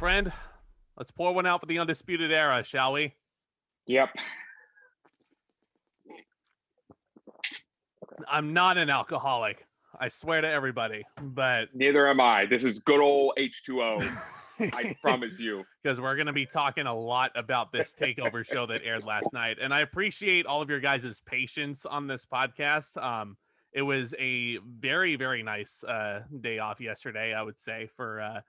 friend. Let's pour one out for the Undisputed Era, shall we? Yep. I'm not an alcoholic. I swear to everybody, but neither am I. This is good old H2O. I promise you. Because we're going to be talking a lot about this TakeOver show that aired last night. And I appreciate all of your guys' patience on this podcast. It was a very, very nice day off yesterday, I would say, for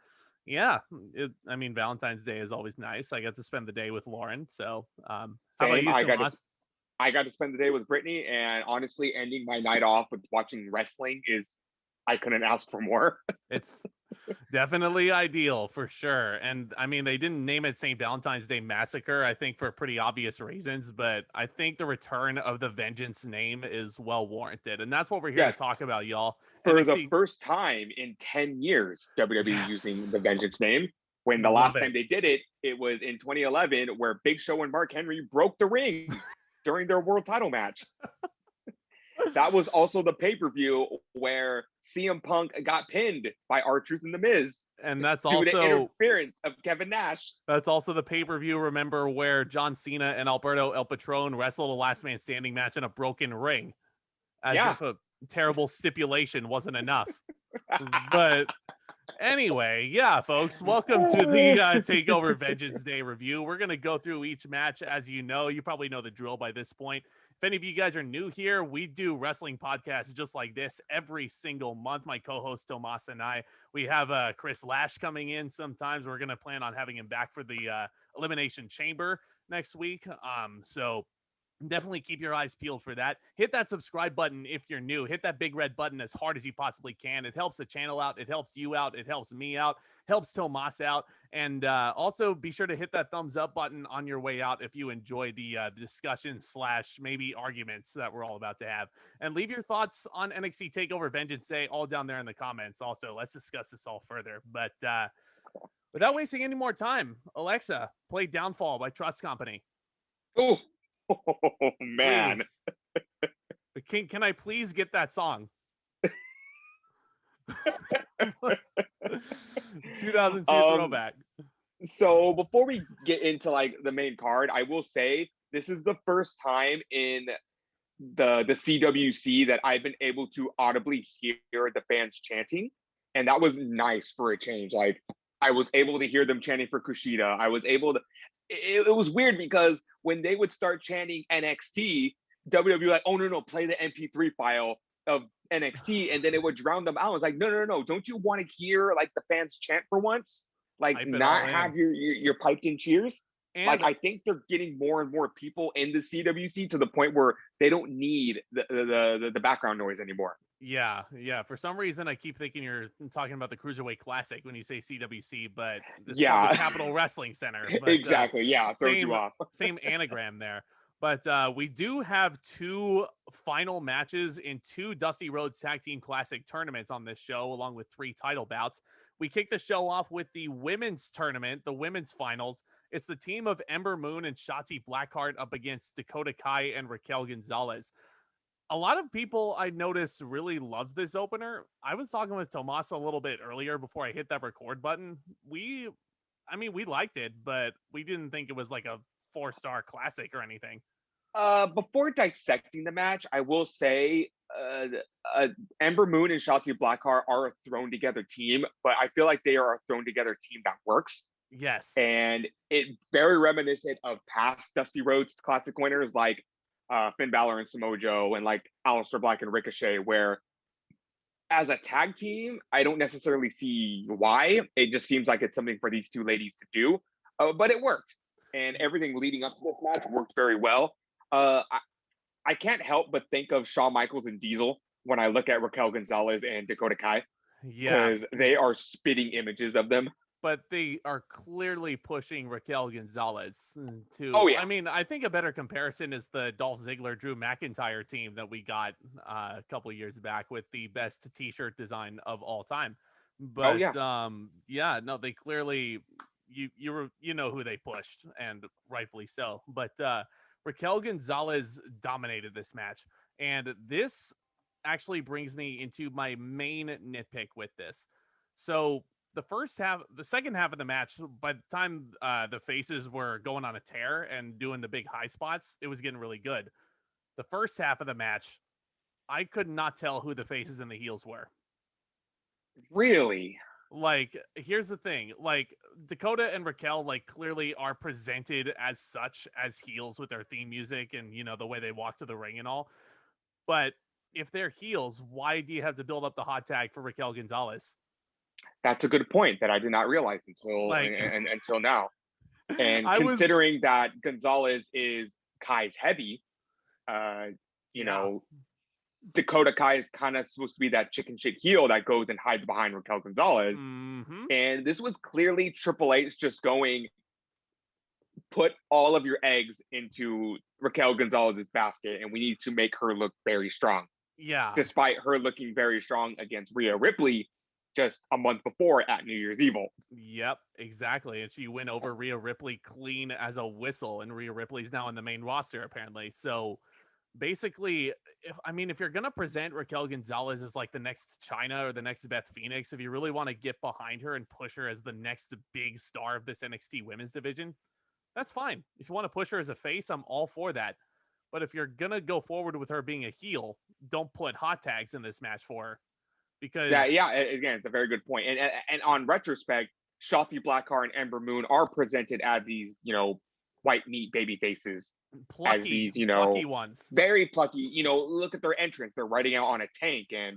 Valentine's Day is always nice. I got to spend the day with Lauren. So how about you, Tomas? I got to spend the day with Brittany, and honestly, ending my night off with watching wrestling I couldn't ask for more. It's definitely ideal for sure. And I mean, they didn't name it St. Valentine's Day Massacre, I think for pretty obvious reasons, but I think the return of the Vengeance name is well warranted. And that's what we're here to talk about, y'all. For the first time in 10 years, WWE using the Vengeance name. When the last time they did it, it was in 2011, where Big Show and Mark Henry broke the ring during their world title match. That was also the pay-per-view where CM Punk got pinned by R-Truth and The Miz. And that's due also to interference of Kevin Nash. That's also the pay-per-view, remember, where John Cena and Alberto El Patron wrestled a last man standing match in a broken ring. As if a terrible stipulation wasn't enough. But anyway, folks, welcome to the TakeOver Vengeance Day review. We're going to go through each match. As you know, you probably know the drill by this point. If any of you guys are new here, we do wrestling podcasts just like this every single month. My co-host Tomas and I, we have Chris Lash coming in sometimes. We're going to plan on having him back for the Elimination Chamber next week. So definitely keep your eyes peeled for that. Hit that subscribe button if you're new. Hit that big red button as hard as you possibly can. It helps the channel out. It helps you out. It helps me out. Helps Tomas out. And also be sure to hit that thumbs up button on your way out if you enjoy the discussion / maybe arguments that we're all about to have. And leave your thoughts on NXT TakeOver Vengeance Day all down there in the comments. Also, let's discuss this all further. But without wasting any more time, Alexa, play Downfall by Trust Company. Oh man. Can I please get that song? 2002 throwback. So before we get into the main card, I will say this is the first time in the CWC that I've been able to audibly hear the fans chanting, and that was nice for a change. I was able to hear them chanting for Kushida. I was able to. It was weird because when they would start chanting NXT, WWE like, oh no, play the MP3 file of NXT, and then it would drown them out. I was like, no, don't you want to hear the fans chant for once? Not have your piped in cheers. And I think they're getting more and more people in the CWC to the point where they don't need the background noise anymore. Yeah. For some reason, I keep thinking you're talking about the Cruiserweight Classic when you say CWC, but it's the Capital Wrestling Center. But, exactly. Throws you off. Same anagram there. But we do have two final matches in two Dusty Rhodes Tag Team Classic tournaments on this show, along with 3 title bouts. We kick the show off with the women's tournament, the women's finals. It's the team of Ember Moon and Shotzi Blackheart up against Dakota Kai and Raquel Gonzalez. A lot of people I noticed really loves this opener. I was talking with Tomas a little bit earlier before I hit that record button. We liked it, but we didn't think it was like a 4-star classic or anything. Before dissecting the match, I will say Ember Moon and Shotzi Blackheart are a thrown together team, but I feel like they are a thrown together team that works. Yes. And it's very reminiscent of past Dusty Rhodes Classic winners like Finn Bálor and Samoa Joe and Aleister Black and Ricochet, where as a tag team, I don't necessarily see why. It just seems like it's something for these two ladies to do, but it worked. And everything leading up to this match worked very well. I can't help but think of Shawn Michaels and Diesel when I look at Raquel Gonzalez and Dakota Kai. Yeah. Because they are spitting images of them. But they are clearly pushing Raquel Gonzalez to. Oh, yeah. I mean, I think a better comparison is the Dolph Ziggler, Drew McIntyre team that we got a couple of years back with the best T-shirt design of all time. But they clearly you know who they pushed, and rightfully so. But Raquel Gonzalez dominated this match, and this actually brings me into my main nitpick with this. So the second half of the match, by the time the faces were going on a tear and doing the big high spots, it was getting really good. The first half of the match, I could not tell who the faces and the heels were. Really? Like, here's the thing. Like, Dakota and Raquel, like, clearly are presented as such as heels with their theme music and, you know, the way they walk to the ring and all. But if they're heels, why do you have to build up the hot tag for Raquel Gonzalez? That's a good point that I did not realize until now. And considering that Gonzalez is Kai's heavy, you know, Dakota Kai is kind of supposed to be that chicken shit heel that goes and hides behind Raquel Gonzalez. Mm-hmm. And this was clearly Triple H just going, put all of your eggs into Raquel Gonzalez's basket, and we need to make her look very strong. Yeah. Despite her looking very strong against Rhea Ripley just a month before at New Year's Evil. Yep, exactly. And she went over Rhea Ripley clean as a whistle, and Rhea Ripley's now in the main roster, apparently. So basically, if you're gonna present Raquel Gonzalez as like the next China or the next Beth Phoenix, if you really want to get behind her and push her as the next big star of this NXT women's division, that's fine. If you want to push her as a face, I'm all for that. But if you're gonna go forward with her being a heel, don't put hot tags in this match for her. Because again, it's a very good point. And on retrospect, Shotzi Blackheart and Ember Moon are presented as these, you know, white meat baby faces. Plucky, as these, you know, plucky ones. Very plucky. You know, look at their entrance. They're riding out on a tank, and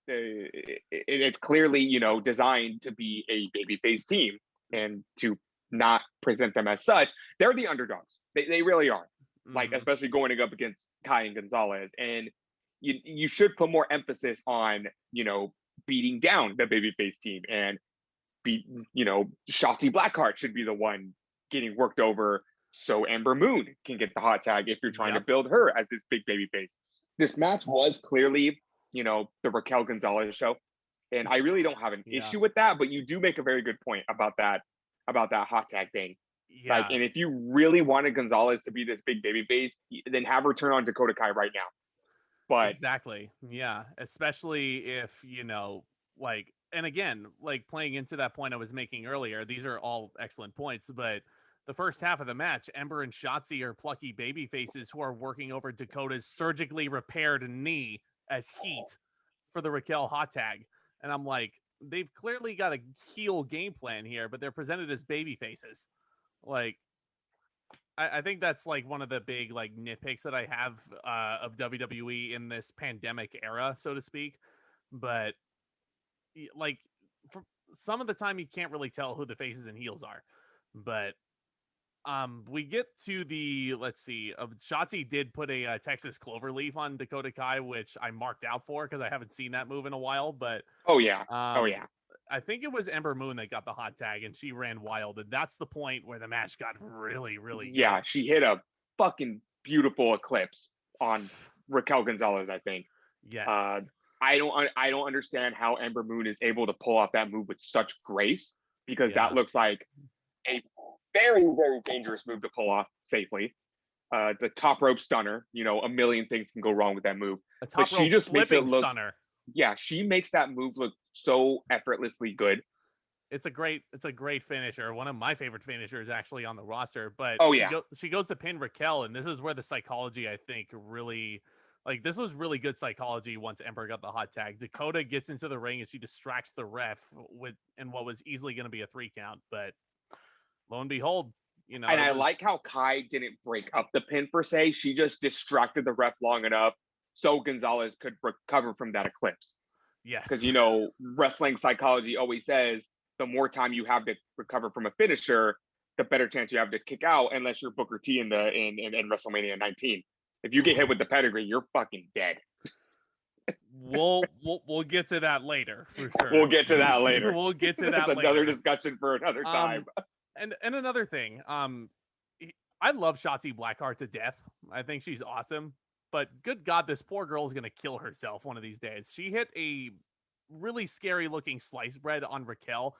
it's clearly, you know, designed to be a babyface team, and to not present them as such. They're the underdogs. They really are. Mm-hmm. Like, especially going up against Kai and Gonzalez. And you should put more emphasis on, you know, beating down the babyface team, and Shotzi Blackheart should be the one getting worked over, so Ember Moon can get the hot tag if you're trying to build her as this big babyface. This match was clearly, you know, the Raquel Gonzalez show, and I really don't have an issue with that. But you do make a very good point about that hot tag thing. Yeah. Like, and if you really wanted Gonzalez to be this big babyface, then have her turn on Dakota Kai right now. But exactly. Yeah. Especially if, you know, like, and again, like playing into that point I was making earlier, these are all excellent points, but the first half of the match, Ember and Shotzi are plucky baby faces who are working over Dakota's surgically repaired knee as heat for the Raquel hot tag. And I'm like, they've clearly got a heel game plan here, but they're presented as baby faces. Like, I think that's like one of the big like nitpicks that I have of WWE in this pandemic era, so to speak. But like, for some of the time, you can't really tell who the faces and heels are. But we get to the, let's see, Shotzi did put a Texas Cloverleaf on Dakota Kai, which I marked out for because I haven't seen that move in a while. But I think it was Ember Moon that got the hot tag, and she ran wild. And that's the point where the match got really, really good. Yeah, she hit a fucking beautiful eclipse on Raquel Gonzalez, I think. Yes. I don't understand how Ember Moon is able to pull off that move with such grace, because that looks like a very, very dangerous move to pull off safely. The top rope stunner, you know, a million things can go wrong with that move. But she just makes it look stunner. Yeah, she makes that move look so effortlessly good. It's a great finisher. One of my favorite finishers actually on the roster. But she goes to pin Raquel, and this is where the psychology, I think, really, like, this was really good psychology once Ember got the hot tag. Dakota gets into the ring and she distracts the ref in what was easily going to be a 3 count. But lo and behold, you know. And I like how Kai didn't break up the pin per se. She just distracted the ref long enough so Gonzalez could recover from that eclipse. Yes. Because, you know, wrestling psychology always says the more time you have to recover from a finisher, the better chance you have to kick out, unless you're Booker T in WrestleMania 19. If you get hit with the pedigree, you're fucking dead. We'll get to that later for sure. We'll get to that later. We'll get to that That's later. Another discussion for another time. And another thing, I love Shotzi Blackheart to death. I think she's awesome. But good God, this poor girl is going to kill herself one of these days. She hit a really scary looking sliced bread on Raquel.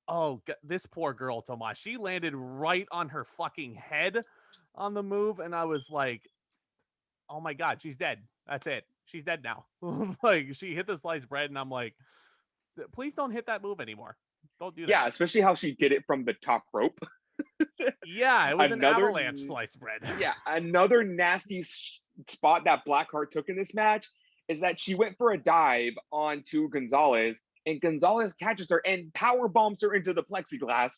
Oh, this poor girl, Tomas. She landed right on her fucking head on the move. And I was like, oh my God, she's dead. That's it. She's dead now. Like, she hit the sliced bread and I'm like, please don't hit that move anymore. Don't do that. Yeah, especially how she did it from the top rope. Yeah, it was an avalanche slice spread. Yeah, another nasty spot that Blackheart took in this match is that she went for a dive onto Gonzalez, and Gonzalez catches her and power bombs her into the plexiglass.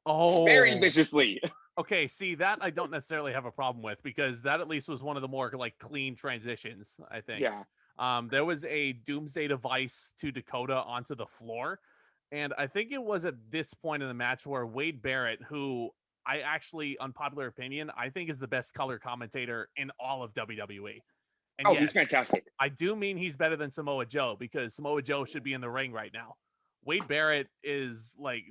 Very viciously. Okay, see, that I don't necessarily have a problem with, because that at least was one of the more like clean transitions, I think. Yeah. There was a Doomsday device to Dakota onto the floor, and I think it was at this point in the match where Wade Barrett, who I actually, unpopular opinion, I think is the best color commentator in all of WWE. And yes, he's fantastic. I do mean he's better than Samoa Joe, because Samoa Joe should be in the ring right now. Wade Barrett is like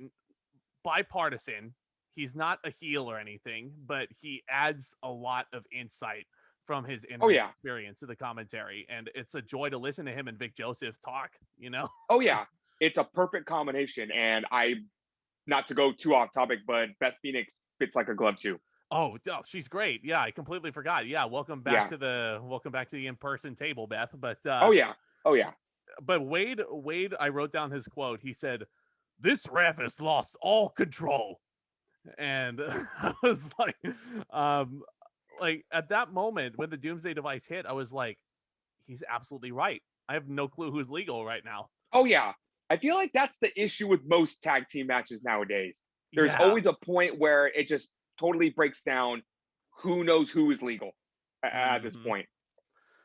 bipartisan. He's not a heel or anything, but he adds a lot of insight from his experience to the commentary, and it's a joy to listen to him and Vic Joseph talk, you know? Oh yeah, it's a perfect combination, and not to go too off topic, but Beth Phoenix fits like a glove too. Oh, she's great. Yeah, I completely forgot. Yeah, welcome back to the in-person table, Beth. But oh yeah. But Wade, I wrote down his quote. He said, "This ref has lost all control." And I was like at that moment when the Doomsday device hit, I was like, he's absolutely right. I have no clue who's legal right now. Oh yeah. I feel like that's the issue with most tag team matches nowadays. There's always a point where it just totally breaks down who knows who is legal at this point.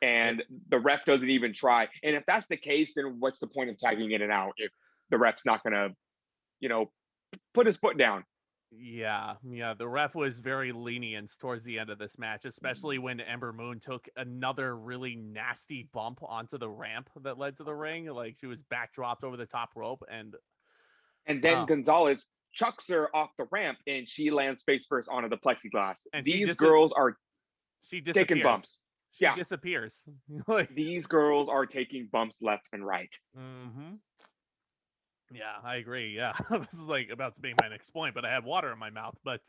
And the ref doesn't even try. And if that's the case, then what's the point of tagging in and out if the ref's not going to, put his foot down? Yeah. The ref was very lenient towards the end of this match, especially when Ember Moon took another really nasty bump onto the ramp that led to the ring. Like, she was backdropped over the top rope, and then Gonzalez chucks her off the ramp, and she lands face first onto the plexiglass. And these girls are taking bumps. She disappears. These girls are taking bumps left and right. Mm-hmm. Yeah, I agree. Yeah, this is like about to be my next point, but I had water in my mouth. But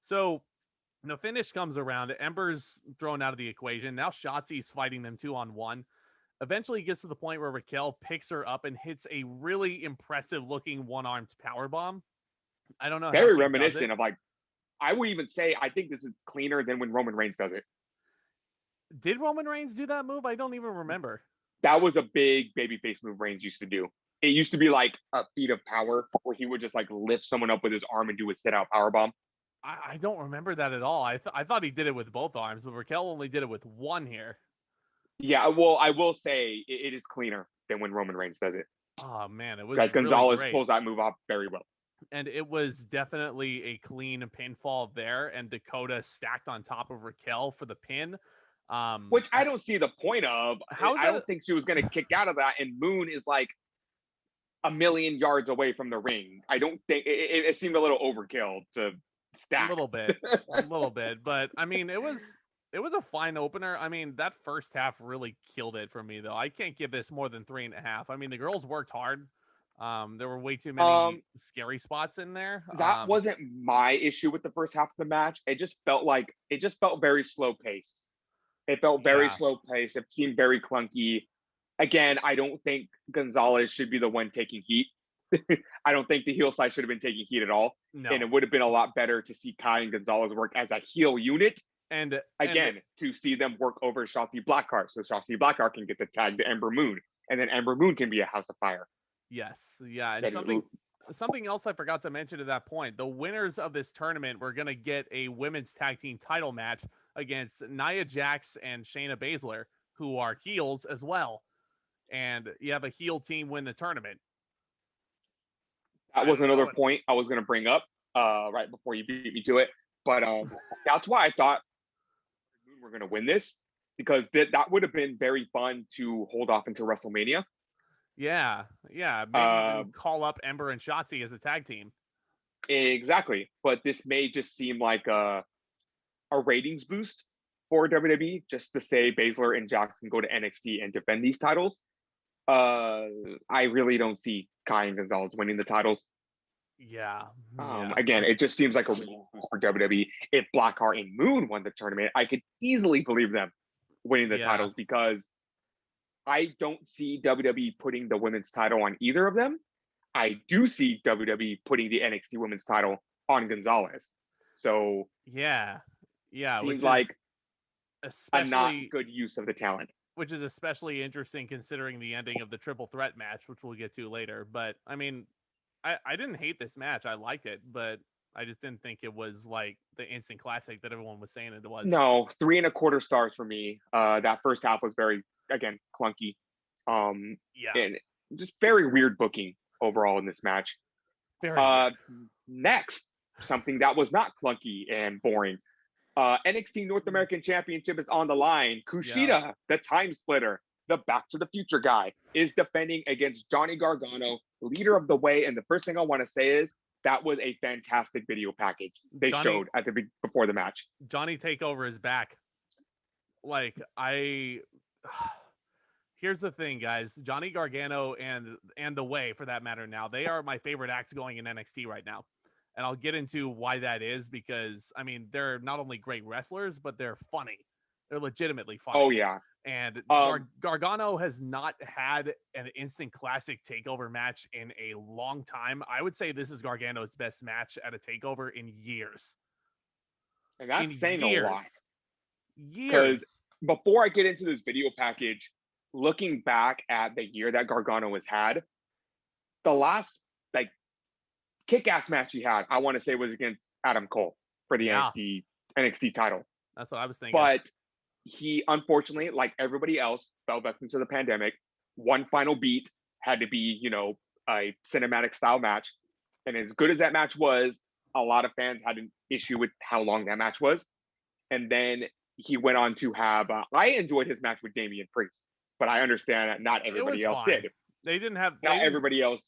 so the finish comes around. Ember's thrown out of the equation. Now Shotzi's fighting them 2-on-1. Eventually gets to the point where Raquel picks her up and hits a really impressive looking one-armed powerbomb. I don't know. Very reminiscent of I would even say I think this is cleaner than when Roman Reigns does it. Did Roman Reigns do that move? I don't even remember. That was a big babyface move Reigns used to do. It used to be like a feat of power where he would just like lift someone up with his arm and do a sit-out powerbomb. I don't remember that at all. I thought he did it with both arms, but Raquel only did it with one here. Yeah, well, I will say it is cleaner than when Roman Reigns does it. Oh, man, it was like Gonzalez really pulls that move off very well. And it was definitely a clean pinfall there, and Dakota stacked on top of Raquel for the pin. Which I don't see the point of. I don't think she was going to kick out of that, and Moon is like a million yards away from the ring. I don't think it seemed a little overkill to stack. A little bit, but I mean, it was a fine opener. I mean, that first half really killed it for me, though. I can't give this more than 3.5. I mean, the girls worked hard. There were way too many scary spots in there. That wasn't my issue with the first half of the match. It just felt very slow paced. It felt very slow paced. It seemed very clunky. Again, I don't think Gonzalez should be the one taking heat. I don't think the heel side should have been taking heat at all. No. And it would have been a lot better to see Kai and Gonzalez work as a heel unit. And to see them work over Shotzi Blackheart. So Shotzi Blackheart can get the tag to Ember Moon. And then Ember Moon can be a house of fire. Yes. Yeah. And something else I forgot to mention at that point. The winners of this tournament were going to get a women's tag team title match against Nia Jax and Shayna Baszler, who are heels as well. And you have a heel team win the tournament. That was another point I was going to bring up right before you beat me to it. But that's why I thought we were going to win this, because that would have been very fun to hold off into WrestleMania. Yeah. Maybe even call up Ember and Shotzi as a tag team. Exactly. But this may just seem like a ratings boost for WWE, just to say Baszler and Jax can go to NXT and defend these titles. I really don't see Kai and Gonzalez winning the titles. Yeah. Again, it just seems like a ratings boost for WWE. If Blackheart and Moon won the tournament, I could easily believe them winning the titles, because I don't see WWE putting the women's title on either of them. I do see WWE putting the NXT Women's title on Gonzalez. So yeah, seems like a not especially good use of the talent. which is especially interesting considering the ending of the triple threat match, which we'll get to later. But I mean, I didn't hate this match. I liked it, but I just didn't think it was like the instant classic that everyone was saying it was. No, 3.25 stars for me. That first half was very, again, clunky. And just very weird booking overall in this match. Very weird. Next, something that was not clunky and boring. NXT North American Championship is on the line. Kushida, the time splitter, the Back to the Future guy, is defending against Johnny Gargano, leader of the way. And the first thing I want to say is that was a fantastic video package they showed at before the match. Johnny Takeover is back. Like, here's the thing, guys. Johnny Gargano and the Way, for that matter, now they are my favorite acts going in NXT right now. And I'll get into why that is because, I mean, they're not only great wrestlers, but they're funny. They're legitimately funny. Oh, yeah. And Gargano has not had an instant classic takeover match in a long time. I would say this is Gargano's best match at a takeover in years. And that's saying a lot. Years. Because before I get into this video package, looking back at the year that Gargano has had, the last kick-ass match he had, I want to say, was against Adam Cole for the NXT title. That's what I was thinking. But he, unfortunately, like everybody else, fell back into the pandemic. One final beat had to be, a cinematic style match. And as good as that match was, a lot of fans had an issue with how long that match was. And then he went on to have, I enjoyed his match with Damian Priest, but I understand that not everybody else did. They didn't have everybody else,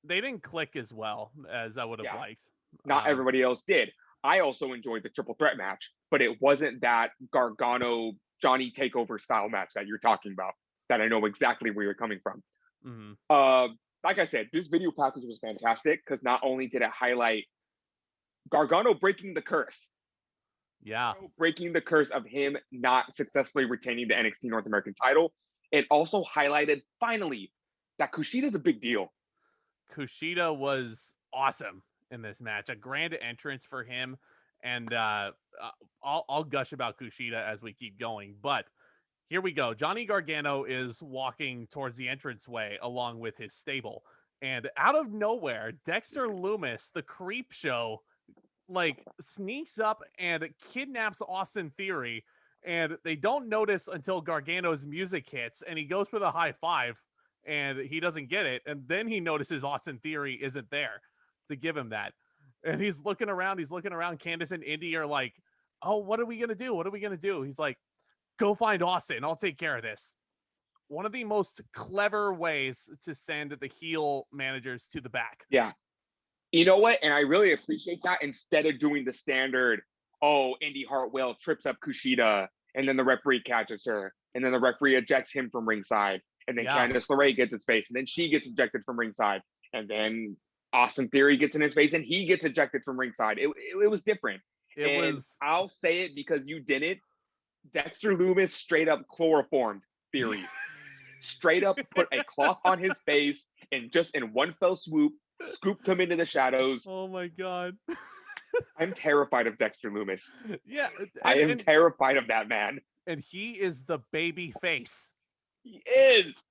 they didn't click as well as I would have liked. Not everybody else did. I also enjoyed the triple threat match, but it wasn't that Gargano Johnny Takeover style match that you're talking about. That I know exactly where you're coming from. Mm-hmm. Like I said, this video package was fantastic because not only did it highlight Gargano breaking the curse. Breaking the curse of him not successfully retaining the NXT North American title. It also highlighted finally that Kushida's a big deal. Kushida was awesome in this match. A grand entrance for him. And I'll gush about Kushida as we keep going. But here we go. Johnny Gargano is walking towards the entranceway along with his stable. And out of nowhere, Dexter Lumis, the creep show, sneaks up and kidnaps Austin Theory. And they don't notice until Gargano's music hits. And he goes for the high five. And he doesn't get it. And then he notices Austin Theory isn't there to give him that. And he's looking around. Candice and Indy are like, oh, what are we going to do? He's like, go find Austin. I'll take care of this. One of the most clever ways to send the heel managers to the back. Yeah. You know what? And I really appreciate that instead of doing the standard, Indy Hartwell trips up Kushida and then the referee catches her and then the referee ejects him from ringside. And then Candice LeRae gets his face, and then she gets ejected from ringside. And then Austin Theory gets in his face, and he gets ejected from ringside. It was different. I'll say it because you didn't. Dexter Lumis straight up chloroformed Theory. Straight up put a cloth on his face and just in one fell swoop, scooped him into the shadows. Oh, my God. I'm terrified of Dexter Lumis. Yeah. I am terrified of that man. And he is the baby face. He is.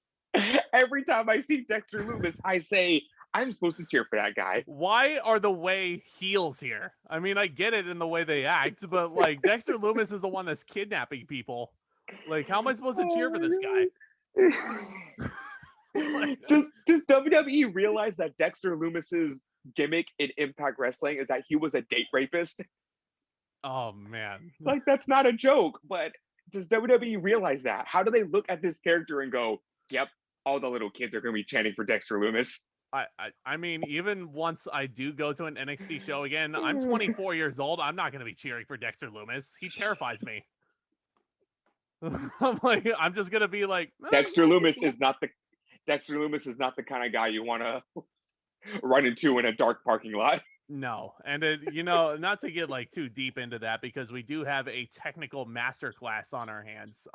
Every time I see Dexter Lumis, I say, I'm supposed to cheer for that guy. Why are the Way heels here? I mean, I get it in the way they act, but Dexter Lumis is the one that's kidnapping people. How am I supposed to cheer for this guy? Does WWE realize that Dexter Lumis's gimmick in Impact Wrestling is that he was a date rapist? Oh, man. That's not a joke, but does WWE realize that? How do they look at this character and go, yep, all the little kids are going to be chanting for Dexter Lumis? I mean, even once I do go to an NXT show again, I'm 24 years old. I'm not going to be cheering for Dexter Lumis. He terrifies me. I'm just going to be like, Dexter Lumis is not the kind of guy you want to run into in a dark parking lot. No. And, not to get too deep into that because we do have a technical masterclass on our hands.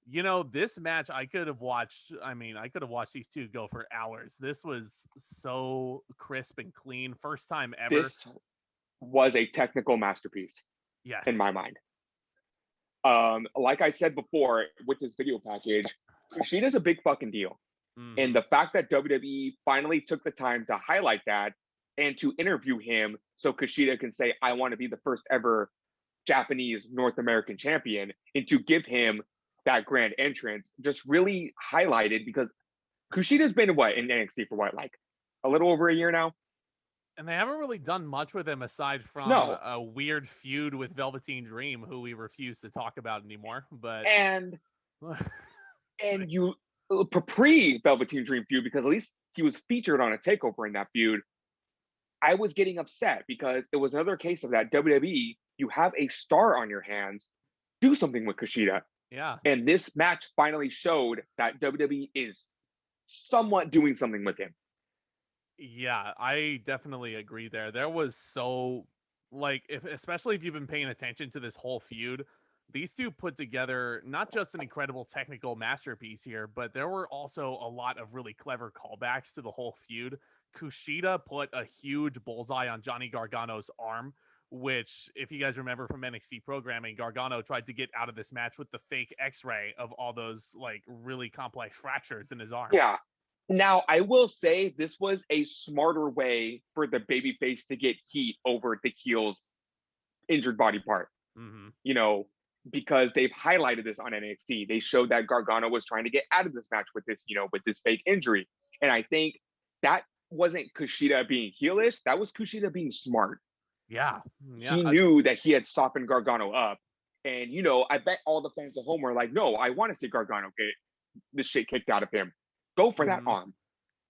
You know, this match I could have watched. I mean, I could have watched these two go for hours. This was so crisp and clean. First time ever. This was a technical masterpiece in Yes. my mind. Like I said before with this video package, Kushida's a big fucking deal. Mm-hmm. And the fact that WWE finally took the time to highlight that and to interview him so Kushida can say, I want to be the first ever Japanese North American champion, and to give him that grand entrance just really highlighted, because Kushida's been in NXT for like a little over a year now. And they haven't really done much with him aside from a weird feud with Velveteen Dream, who we refuse to talk about anymore. But and you pre Velveteen Dream feud, because at least he was featured on a takeover in that feud. I was getting upset because it was another case of that. WWE, you have a star on your hands, do something with Kushida. Yeah. And this match finally showed that WWE is somewhat doing something with him. Yeah, I definitely agree there. There was so, like, especially if you've been paying attention to this whole feud, these two put together not just an incredible technical masterpiece here, but there were also a lot of really clever callbacks to the whole feud. Kushida put a huge bullseye on Johnny Gargano's arm, which, if you guys remember from NXT programming, Gargano tried to get out of this match with the fake X-ray of all those, like, really complex fractures in his arm. Yeah. Now, I will say this was a smarter way for the babyface to get heat over the heel's injured body part. Mm-hmm. You know, because they've highlighted this on NXT. They showed that Gargano was trying to get out of this match with this, with this fake injury. And I think that wasn't Kushida being heelish. That was Kushida being smart. Yeah. He knew that he had softened Gargano up. And, I bet all the fans at home were like, no, I want to see Gargano get this shit kicked out of him. Go for that arm.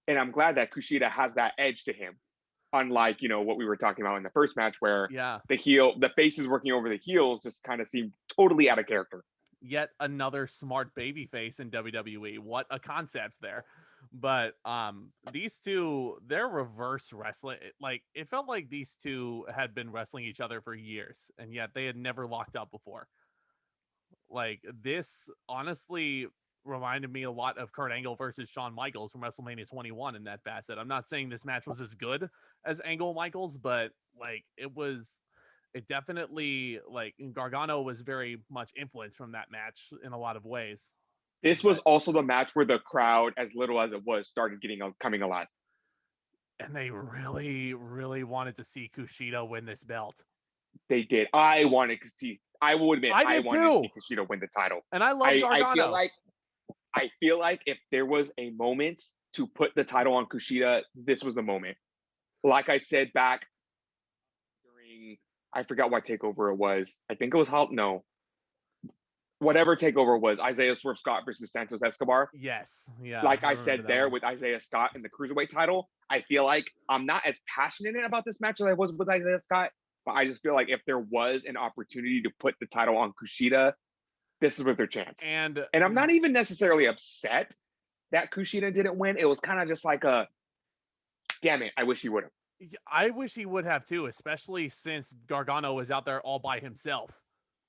And I'm glad that Kushida has that edge to him. Unlike, what we were talking about in the first match, where the faces working over the heels just kind of seemed totally out of character. Yet another smart baby face in WWE. What a concept there. But these two, they're reverse wrestling. Like, it felt like these two had been wrestling each other for years, and yet they had never locked up before. Like, this honestly reminded me a lot of Kurt Angle versus Shawn Michaels from WrestleMania 21 in that facet. I'm not saying this match was as good as Angle Michaels, but like it definitely, like, Gargano was very much influenced from that match in a lot of ways. This was also the match where the crowd, as little as it was, started coming alive. And they really, really wanted to see Kushida win this belt. They did. I will admit, I wanted to see Kushida win the title. And I love Gargano. I feel like if there was a moment to put the title on Kushida, this was the moment. Like I said back during, I forgot what takeover it was. I think it was whatever takeover was, Isaiah Swerve Scott versus Santos Escobar. Yes. Yeah. Like I said there with Isaiah Scott in the Cruiserweight title, I feel like I'm not as passionate about this match as I was with Isaiah Scott, but I just feel like if there was an opportunity to put the title on Kushida, this is with their chance. And I'm not even necessarily upset that Kushida didn't win. It was kind of just like damn it, I wish he would have. I wish he would have too, especially since Gargano was out there all by himself.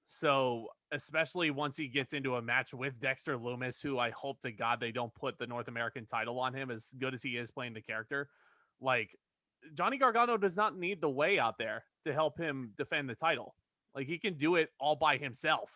So, especially once he gets into a match with Dexter Lumis, who I hope to God they don't put the North American title on him, as good as he is playing the character. Like, Johnny Gargano does not need the way out there to help him defend the title. Like, he can do it all by himself.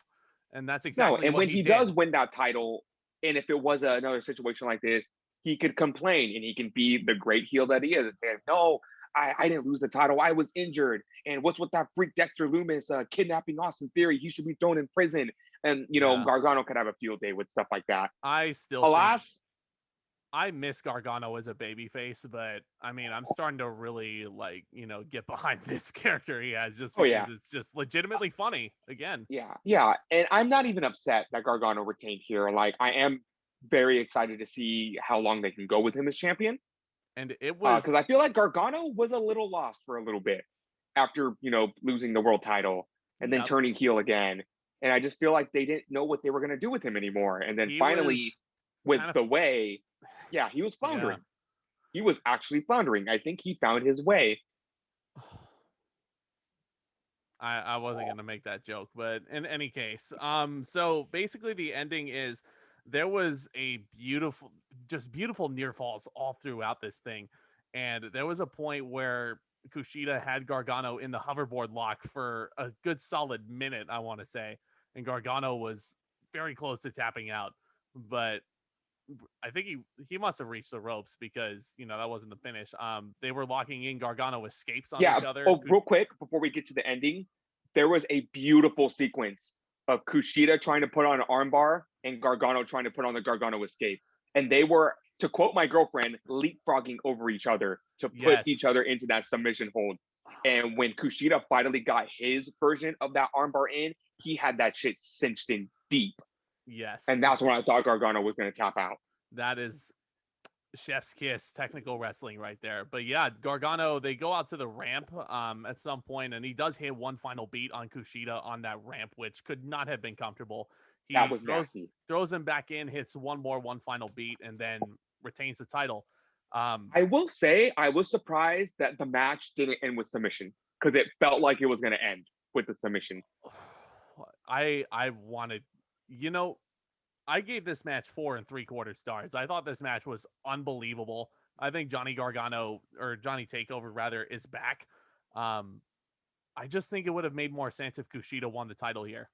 And that's exactly and what when he did. Does win that title, and if it was another situation like this, he could complain and he can be the great heel that he is and say, no, I didn't lose the title. I was injured. And what's with that freak Dexter Lumis kidnapping Austin Theory? He should be thrown in prison. And, Gargano could have a field day with stuff like that. I miss Gargano as a babyface, but I mean, I'm starting to really get behind this character he has, just because it's just legitimately funny again. Yeah. And I'm not even upset that Gargano retained here. Like, I am very excited to see how long they can go with him as champion. And it was because I feel like Gargano was a little lost for a little bit after, losing the world title and then turning heel again. And I just feel like they didn't know what they were going to do with him anymore. And then finally, with the way, he was floundering. He was actually floundering. I think he found his way. I wasn't gonna make that joke, but in any case, so basically the ending is there was a beautiful near falls all throughout this thing, and there was a point where Kushida had Gargano in the hoverboard lock for a good solid minute, I want to say, and Gargano was very close to tapping out, but I think he must have reached the ropes because that wasn't the finish. They were locking in. Gargano escapes on Yeah. each other. Oh, real quick before we get to the ending, there was a beautiful sequence of Kushida trying to put on an armbar and Gargano trying to put on the Gargano escape, and they were, to quote my girlfriend, leapfrogging over each other to put each other into that submission hold. And when Kushida finally got his version of that armbar in, he had that shit cinched in deep. Yes. And that's when I thought Gargano was going to tap out. That is chef's kiss technical wrestling right there. But yeah, Gargano, they go out to the ramp at some point, and he does hit one final beat on Kushida on that ramp, which could not have been comfortable. He that was nasty. Throws him back in, hits one final beat, and then retains the title. I will say I was surprised that the match didn't end with submission because it felt like it was going to end with the submission. I wanted, I gave this match 4 3/4 stars. I thought this match was unbelievable. I think Johnny TakeOver rather is back. I just think it would have made more sense if Kushida won the title here.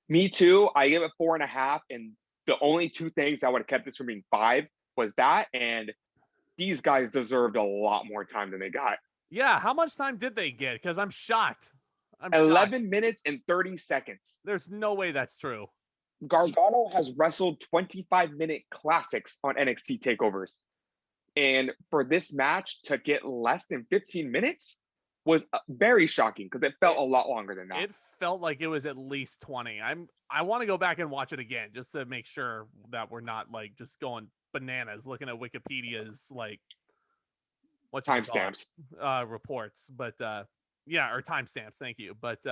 Me too. I gave it 4.5, and the only two things that would have kept this from being 5 was that, and these guys deserved a lot more time than they got. Yeah, how much time did they get? Because I'm shocked. 11 minutes and 30 seconds. There's no way that's true. Gargano has wrestled 25-minute classics on NXT TakeOvers. And for this match to get less than 15 minutes was very shocking because it felt a lot longer than that. It felt like it was at least 20. I want to go back and watch it again just to make sure that we're not like just going bananas looking at Wikipedia's like what timestamps reports. But yeah, or timestamps, thank you. But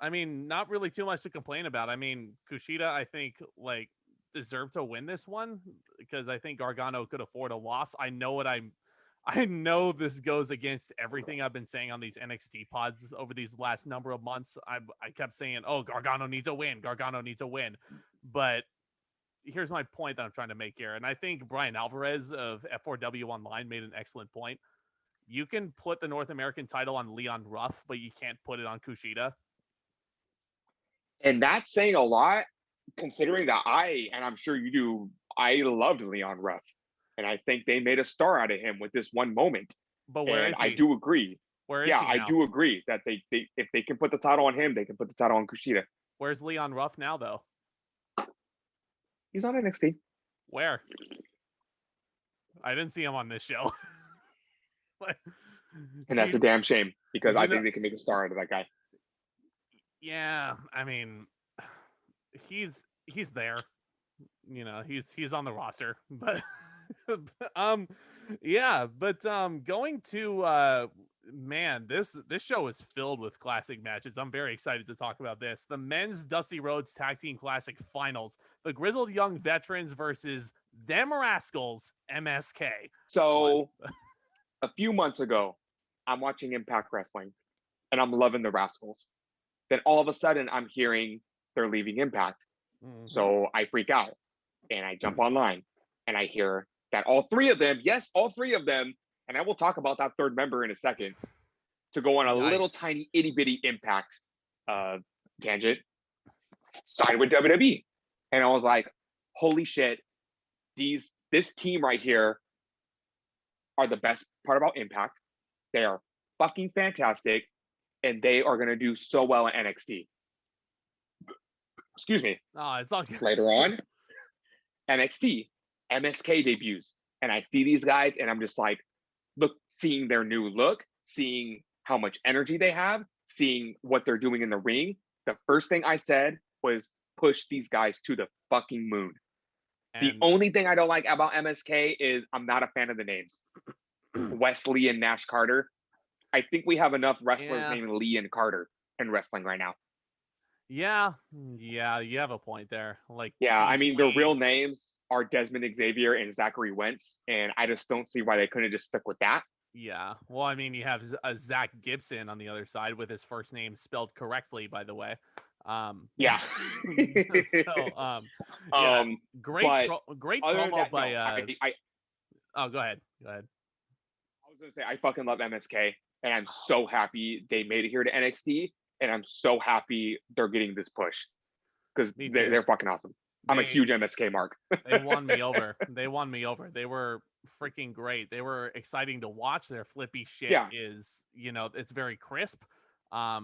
I mean, not really too much to complain about. I mean, Kushida, I think, like, deserved to win this one because I think Gargano could afford a loss. I know this goes against everything I've been saying on these NXT pods over these last number of months. I kept saying, oh, Gargano needs a win. Gargano needs a win. But here's my point that I'm trying to make here. And I think Brian Alvarez of F4W Online made an excellent point. You can put the North American title on Leon Ruff, but you can't put it on Kushida. And that's saying a lot, considering that and I'm sure you do, I loved Leon Ruff. And I think they made a star out of him with this one moment. But where is he? I do agree. Where is he now? I do agree that they if they can put the title on him, they can put the title on Kushida. Where's Leon Ruff now, though? He's on NXT. Where? I didn't see him on this show. And that's a damn shame because I think they can make a star out of that guy. Yeah, I mean, he's there. He's on the roster, but yeah, but going to man, this show is filled with classic matches. I'm very excited to talk about this. The men's Dusty Rhodes Tag Team Classic Finals. The Grizzled Young Veterans versus them Rascals, MSK. So a few months ago, I'm watching Impact Wrestling and I'm loving the Rascals. Then all of a sudden I'm hearing they're leaving Impact. Mm-hmm. So I freak out and I jump online and I hear that all three of them, and I will talk about that third member in a second, to go on a little tiny itty bitty Impact tangent, side with WWE. And I was like, holy shit, this team right here are the best part about Impact. They are fucking fantastic, and they are going to do so well in NXT. Excuse me. Oh, it's all good. Later on, NXT, MSK debuts, and I see these guys, and I'm just like, seeing their new look, seeing how much energy they have, seeing what they're doing in the ring. The first thing I said was, push these guys to the fucking moon. And the only thing I don't like about MSK is I'm not a fan of the names. Wesley and Nash Carter. I think we have enough wrestlers named Lee and Carter in wrestling right now. Yeah, you have a point there. I mean, their real names are Desmond Xavier and Zachary Wentz, and I just don't see why they couldn't just stick with that. Yeah. Well, I mean, you have a Zack Gibson on the other side with his first name spelled correctly, by the way. Yeah. So, yeah, But great other than promo that, by. no, Oh, go ahead. Go ahead. I was gonna say I fucking love MSK, and I'm so happy they made it here to NXT, and I'm so happy they're getting this push because they're fucking awesome. I'm a huge MSK mark. They won me over. They won me over. They were freaking great. They were exciting to watch. Their flippy shit is, it's very crisp. I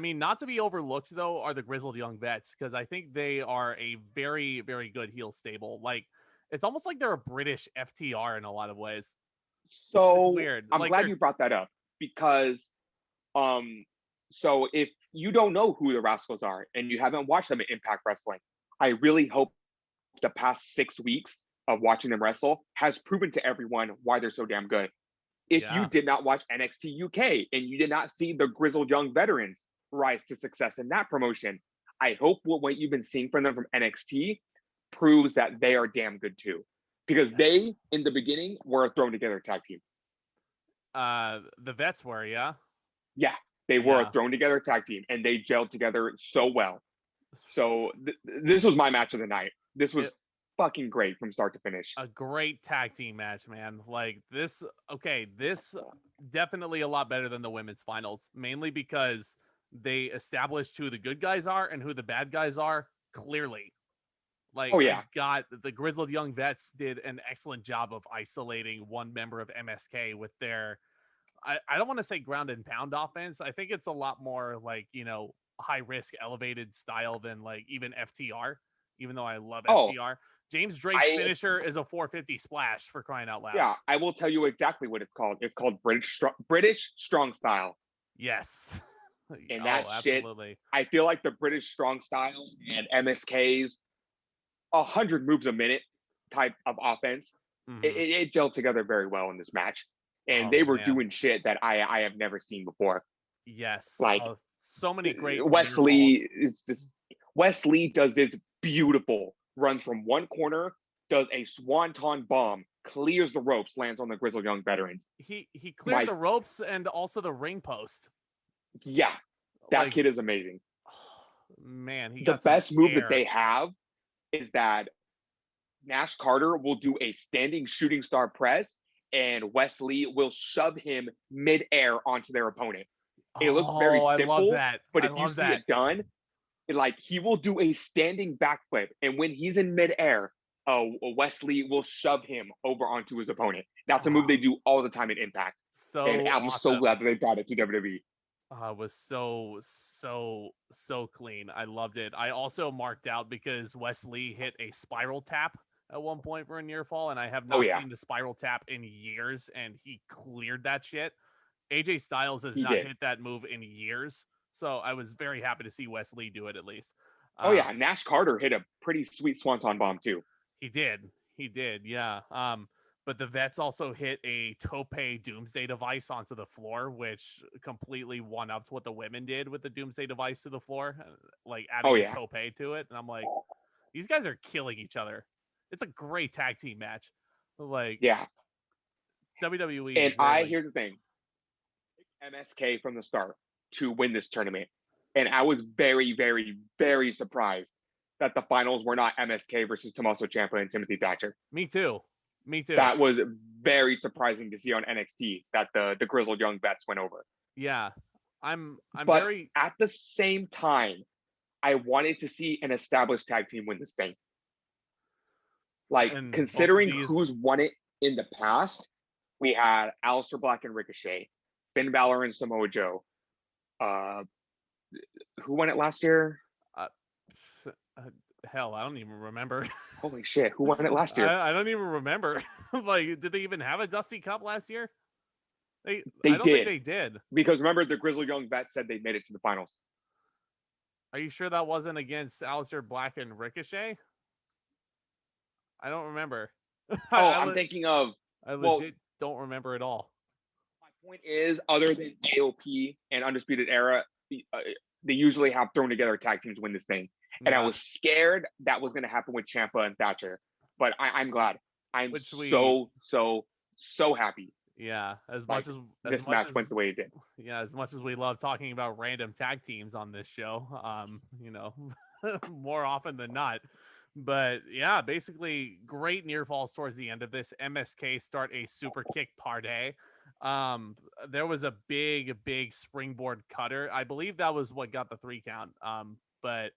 mean, not to be overlooked though are the Grizzled Young Vets, because I think they are a very, very good heel stable. Like, it's almost like they're a British FTR in a lot of ways. So it's weird. I'm glad you brought that up because, so if you don't know who the Rascals are and you haven't watched them in Impact Wrestling, I really hope the past 6 weeks of watching them wrestle has proven to everyone why they're so damn good. If you did not watch NXT UK and you did not see the Grizzled Young Veterans rise to success in that promotion, I hope what you've been seeing from them from NXT proves that they are damn good too. Because they, in the beginning, were a thrown together tag team. The Vets were, yeah? Yeah, they were a thrown together tag team, and they gelled together so well. So this was my match of the night. This was fucking great from start to finish. A great tag team match, man. Like this definitely a lot better than the women's finals, mainly because they established who the good guys are and who the bad guys are clearly. Like, I got the Grizzled Young Vets did an excellent job of isolating one member of MSK with their, I don't want to say ground and pound offense. I think it's a lot more like, high risk elevated style than like even FTR, even though I love FTR. James Drake's finisher is a 450 splash, for crying out loud. Yeah, I will tell you exactly what it's called. It's called British Strong Style. Yes. And that shit, I feel like the British Strong Style and MSK's 100 moves a minute type of offense, it gelled together very well in this match. And they were doing shit that I have never seen before. Yes. Like, so many great Wesley does this beautiful runs from one corner, does a swanton bomb, clears the ropes, lands on the Grizzled Young Veterans. He cleared the ropes and also the ring post. Yeah, that kid is amazing. Man, the best move that they have is that Nash Carter will do a standing shooting star press and Wesley will shove him midair onto their opponent. It looks very simple, but if you see it done, he will do a standing backflip, and when he's in midair, Wesley will shove him over onto his opponent. That's a move they do all the time in Impact. And I'm so glad that they brought it to WWE. It was so clean. I loved it. I also marked out because Wesley hit a spiral tap at one point for a near fall, and I have not seen the spiral tap in years, and he cleared that shit. AJ Styles has not hit that move in years, so I was very happy to see Wesley do it at least. Nash Carter hit a pretty sweet swanton bomb too. He did, yeah. But the Vets also hit a tope doomsday device onto the floor, which completely one-ups what the women did with the doomsday device to the floor, like adding a tope to it. And I'm like, these guys are killing each other. It's a great tag team match. Like, WWE. And here's the thing. MSK from the start to win this tournament. And I was very, very, very surprised that the finals were not MSK versus Tommaso Ciampa and Timothy Thatcher. Me too. That was very surprising to see on NXT that the Grizzled Young Vets went over. Yeah. I'm but very at the same time, I wanted to see an established tag team win this thing. Considering who's won it in the past, we had Aleister Black and Ricochet, Finn Balor and Samoa Joe. Who won it last year? Hell, I don't even remember. Holy shit, who won it last year? I don't even remember. Did they even have a Dusty Cup last year? I don't think they did. Because remember, the Grizzled Young Vets said they made it to the finals. Are you sure that wasn't against Aleister Black and Ricochet? I don't remember. I'm thinking of... I legit don't remember at all. My point is, other than AOP and Undisputed Era, they usually have thrown together tag teams win this thing. And I was scared that was going to happen with Ciampa and Thatcher. But I'm glad. I'm so happy Yeah, as Like, much this match went the way it did. yeah, as much as we love talking about random tag teams on this show, you know, more often than not. But yeah, basically great near falls towards the end of this. MSK start a super kick parlay. There was a big springboard cutter. I believe that was what got the 3 count. But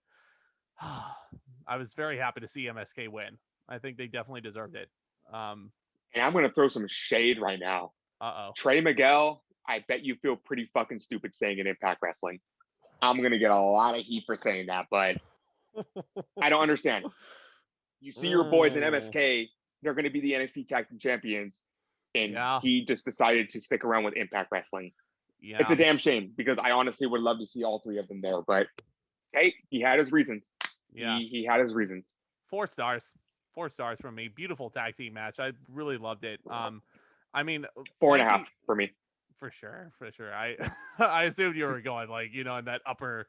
I was very happy to see MSK win. I think they definitely deserved it. And I'm gonna throw some shade right now. Uh-oh. Trey Miguel, I bet you feel pretty fucking stupid saying in Impact Wrestling. I'm gonna get a lot of heat for saying that, but I don't understand. You see your boys in MSK, they're gonna be the NXT Tag Team Champions, and Yeah. he just decided to stick around with Impact Wrestling. Yeah. It's a damn shame because I honestly would love to see all 3 of them there, but hey, he had his reasons. Yeah. He had his reasons. 4 stars. 4 stars from me. Beautiful tag team match. I really loved it. I mean, 4.5 for me. For sure. I assumed you were going like, you know, in that upper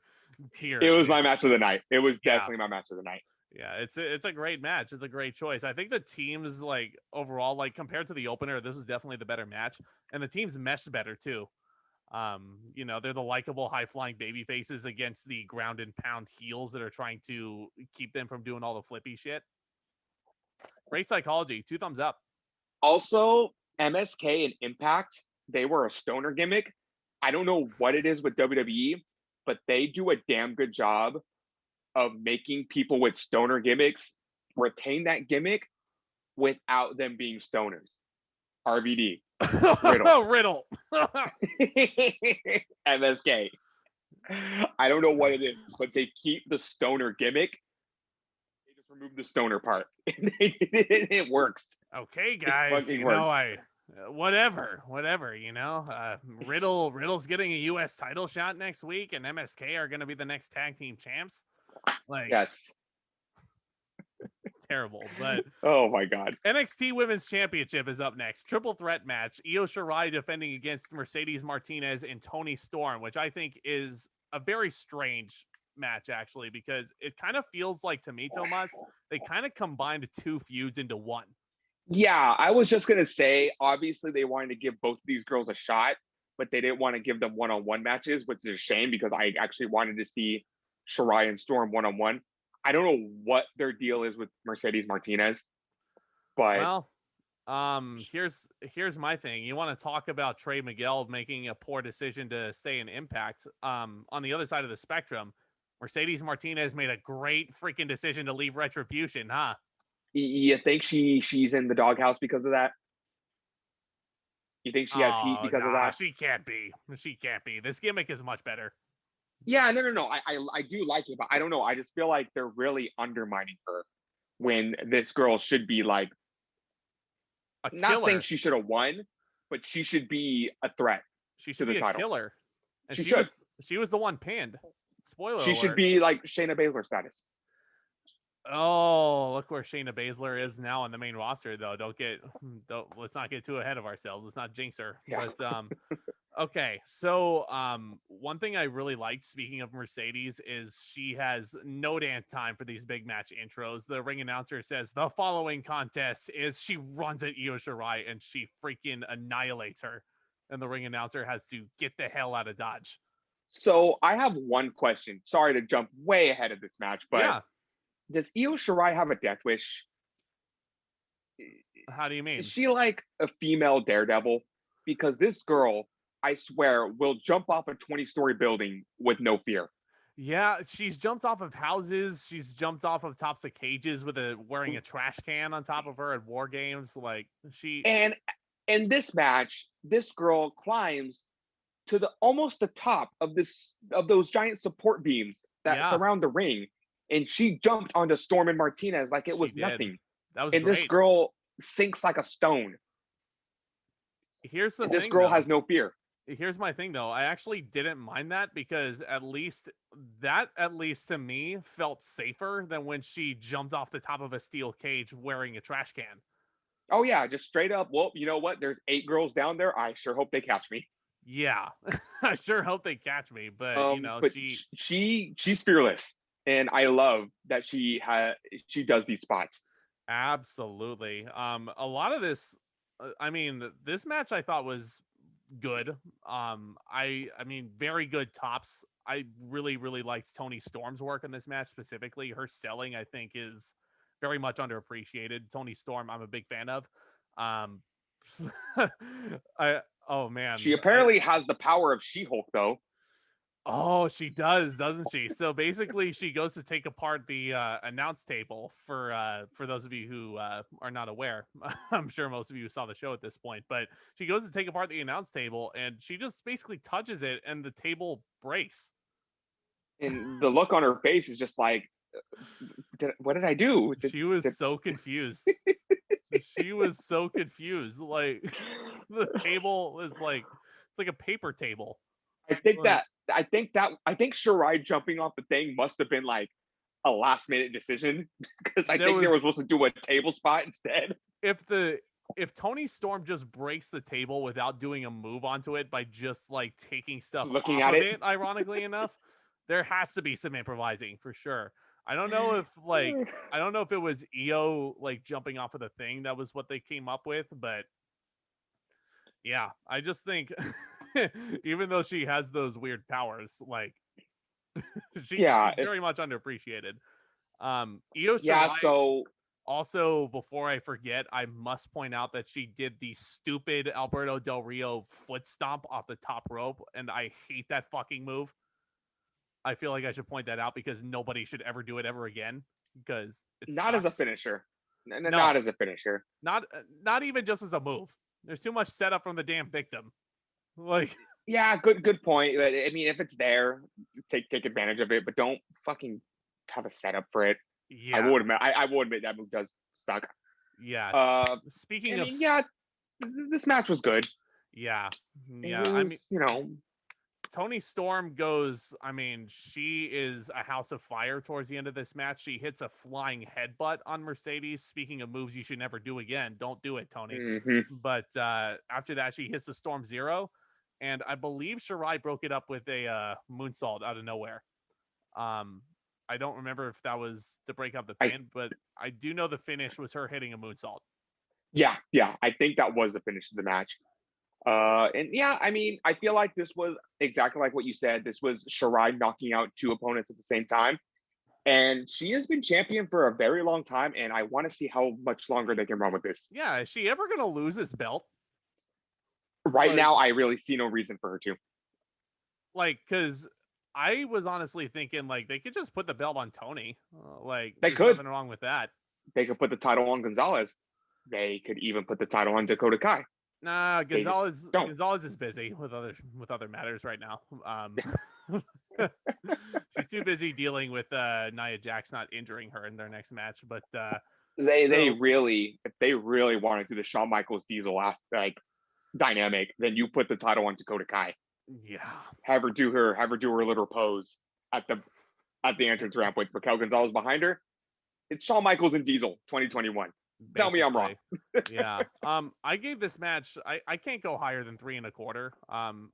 tier. It was my match of the night. It was definitely my match of the night. Yeah, it's a great match. It's a great choice. I think the teams, like, overall, like, compared to the opener, this was definitely the better match, and the teams meshed better too. You know, they're the likable, high-flying baby faces against the ground and pound heels that are trying to keep them from doing all the flippy shit. Great psychology. 2 thumbs up. Also, MSK and Impact, they were a stoner gimmick. I don't know what it is with WWE, but they do a damn good job of making people with stoner gimmicks retain that gimmick without them being stoners. RVD. Riddle. MSK. I don't know what it is, but they keep the stoner gimmick. They just remove the stoner part. It works. Okay, guys. You know, whatever. You know, Riddle's getting a U.S. title shot next week, and MSK are going to be the next tag team champs. Like, yes. Terrible, but oh my god. NXT Women's Championship is up next. Triple threat match. Io Shirai defending against Mercedes Martinez and Toni Storm, which I think is a very strange match, actually, because it kind of feels like, to me, Tomas, they kind of combined 2 feuds into one. Yeah, I was just going to say, obviously they wanted to give both of these girls a shot, but they didn't want to give them one-on-one matches, which is a shame because I actually wanted to see Shirai and Storm one-on-one. I don't know what their deal is with Mercedes Martinez, but here's my thing. You want to talk about Trey Miguel making a poor decision to stay in Impact. On the other side of the spectrum, Mercedes Martinez made a great freaking decision to leave Retribution, huh? You think she's in the doghouse because of that? You think she has heat because of that? She can't be. This gimmick is much better. Yeah, no. I do like it, but I don't know. I just feel like they're really undermining her when this girl should be like, not saying she should have won, but she should be a threat. She should be a title. Killer. And she was the one pinned. Spoiler She alert. should be like Shayna Baszler status. Oh, look where Shayna Baszler is now on the main roster, though. Let's not get too ahead of ourselves. Let's not jinx her. Yeah. But okay, so one thing I really liked, speaking of Mercedes, is she has no damn time for these big match intros. The ring announcer says the following contest is, she runs at Io Shirai and she freaking annihilates her, and the ring announcer has to get the hell out of Dodge. So I have one question. Sorry to jump way ahead of this match, but yeah. Does Io Shirai have a death wish? How do you mean? Is she like a female Daredevil? Because this girl, I swear, will jump off a 20-story building with no fear. Yeah, she's jumped off of houses. She's jumped off of tops of cages with wearing a trash can on top of her at War Games. Like, And in this match, this girl climbs to almost the top of those giant support beams that surround the ring. And she jumped onto Storm and Martinez like it was nothing. That was great. This girl sinks like a stone. Here's the thing, this girl has no fear. Here's my thing, though. I actually didn't mind that because at least to me felt safer than when she jumped off the top of a steel cage wearing a trash can. Oh yeah, just straight up. Well, you know what? There's 8 girls down there. I sure hope they catch me. Yeah, I sure hope they catch me. But you know, but she's fearless. And I love that she does these spots. Absolutely. A lot of this I mean, this match I thought was good. I mean, very good tops. I really, really liked Toni Storm's work in this match specifically. Her selling, I think, is very much underappreciated. Toni Storm, I'm a big fan of. Um, I oh man, She apparently has the power of She-Hulk, though. Oh, she does, doesn't she? So basically, she goes to take apart the announce table for those of you who are not aware. I'm sure most of you saw the show at this point, but she goes to take apart the announce table, and she just basically touches it, and the table breaks. And the look on her face is just like, what did I do? She was so confused. She was so confused. Like the table is like it's like a paper table. I think Shirai jumping off the thing must have been like a last minute decision because I think they were supposed to do a table spot instead. If Toni Storm just breaks the table without doing a move onto it by just like taking stuff Looking off at of it, ironically enough, there has to be some improvising for sure. I don't know if it was Io like jumping off of the thing that was what they came up with, but yeah, I just think even though she has those weird powers, like she's very much underappreciated. Io Shirai, so also, before I forget, I must point out that she did the stupid Alberto Del Rio foot stomp off the top rope, and I hate that fucking move. I feel like I should point that out because nobody should ever do it ever again because it not sucks. As a finisher. No, not as a finisher. Not even just as a move. There's too much setup from the damn victim. Like, yeah, good point. I mean, if it's there, take advantage of it, but don't fucking have a setup for it. Yeah, I will admit that move does suck. Yeah. Speaking of, this match was good. Yeah. I mean, Toni Storm goes. I mean, she is a house of fire towards the end of this match. She hits a flying headbutt on Mercedes. Speaking of moves you should never do again, don't do it, Toni. Mm-hmm. But after that, she hits the Storm Zero, and I believe Shirai broke it up with a moonsault out of nowhere. I don't remember if that was to break up the pin, but I do know the finish was her hitting a moonsault. Yeah, I think that was the finish of the match. And yeah, I mean, I feel like this was exactly like what you said. This was Shirai knocking out two opponents at the same time. And she has been champion for a very long time, and I want to see how much longer they can run with this. Yeah, is she ever going to lose this belt? Right now, I really see no reason for her to. Like, because I was honestly thinking, like, they could just put the belt on Toni. They could. Nothing wrong with that. They could put the title on Gonzalez. They could even put the title on Dakota Kai. Nah, Gonzalez is busy with other matters right now. She's too busy dealing with Nia Jax not injuring her in their next match. But if they really wanted to do the Shawn Michaels Diesel last dynamic, then you put the title on Dakota Kai. Yeah. Have her do her little pose at the entrance ramp with Raquel Gonzalez behind her. It's Shawn Michaels and Diesel 2021. Basically. Tell me I'm wrong. Yeah. I gave this match, I can't go higher than 3.25.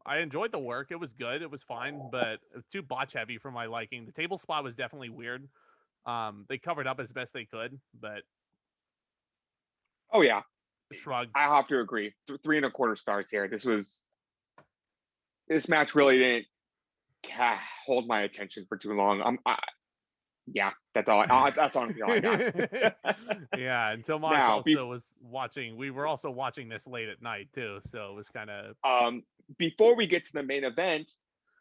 I enjoyed the work. It was good. It was fine, but it was too botch heavy for my liking. The table spot was definitely weird. They covered up as best they could, but oh yeah. Shrug. I have to agree. 3.25 stars here. This match really didn't hold my attention for too long. Yeah, that's all. That's honestly all I got. Yeah, and Tomas was watching. We were also watching this late at night too, so it was kind of. Before we get to the main event,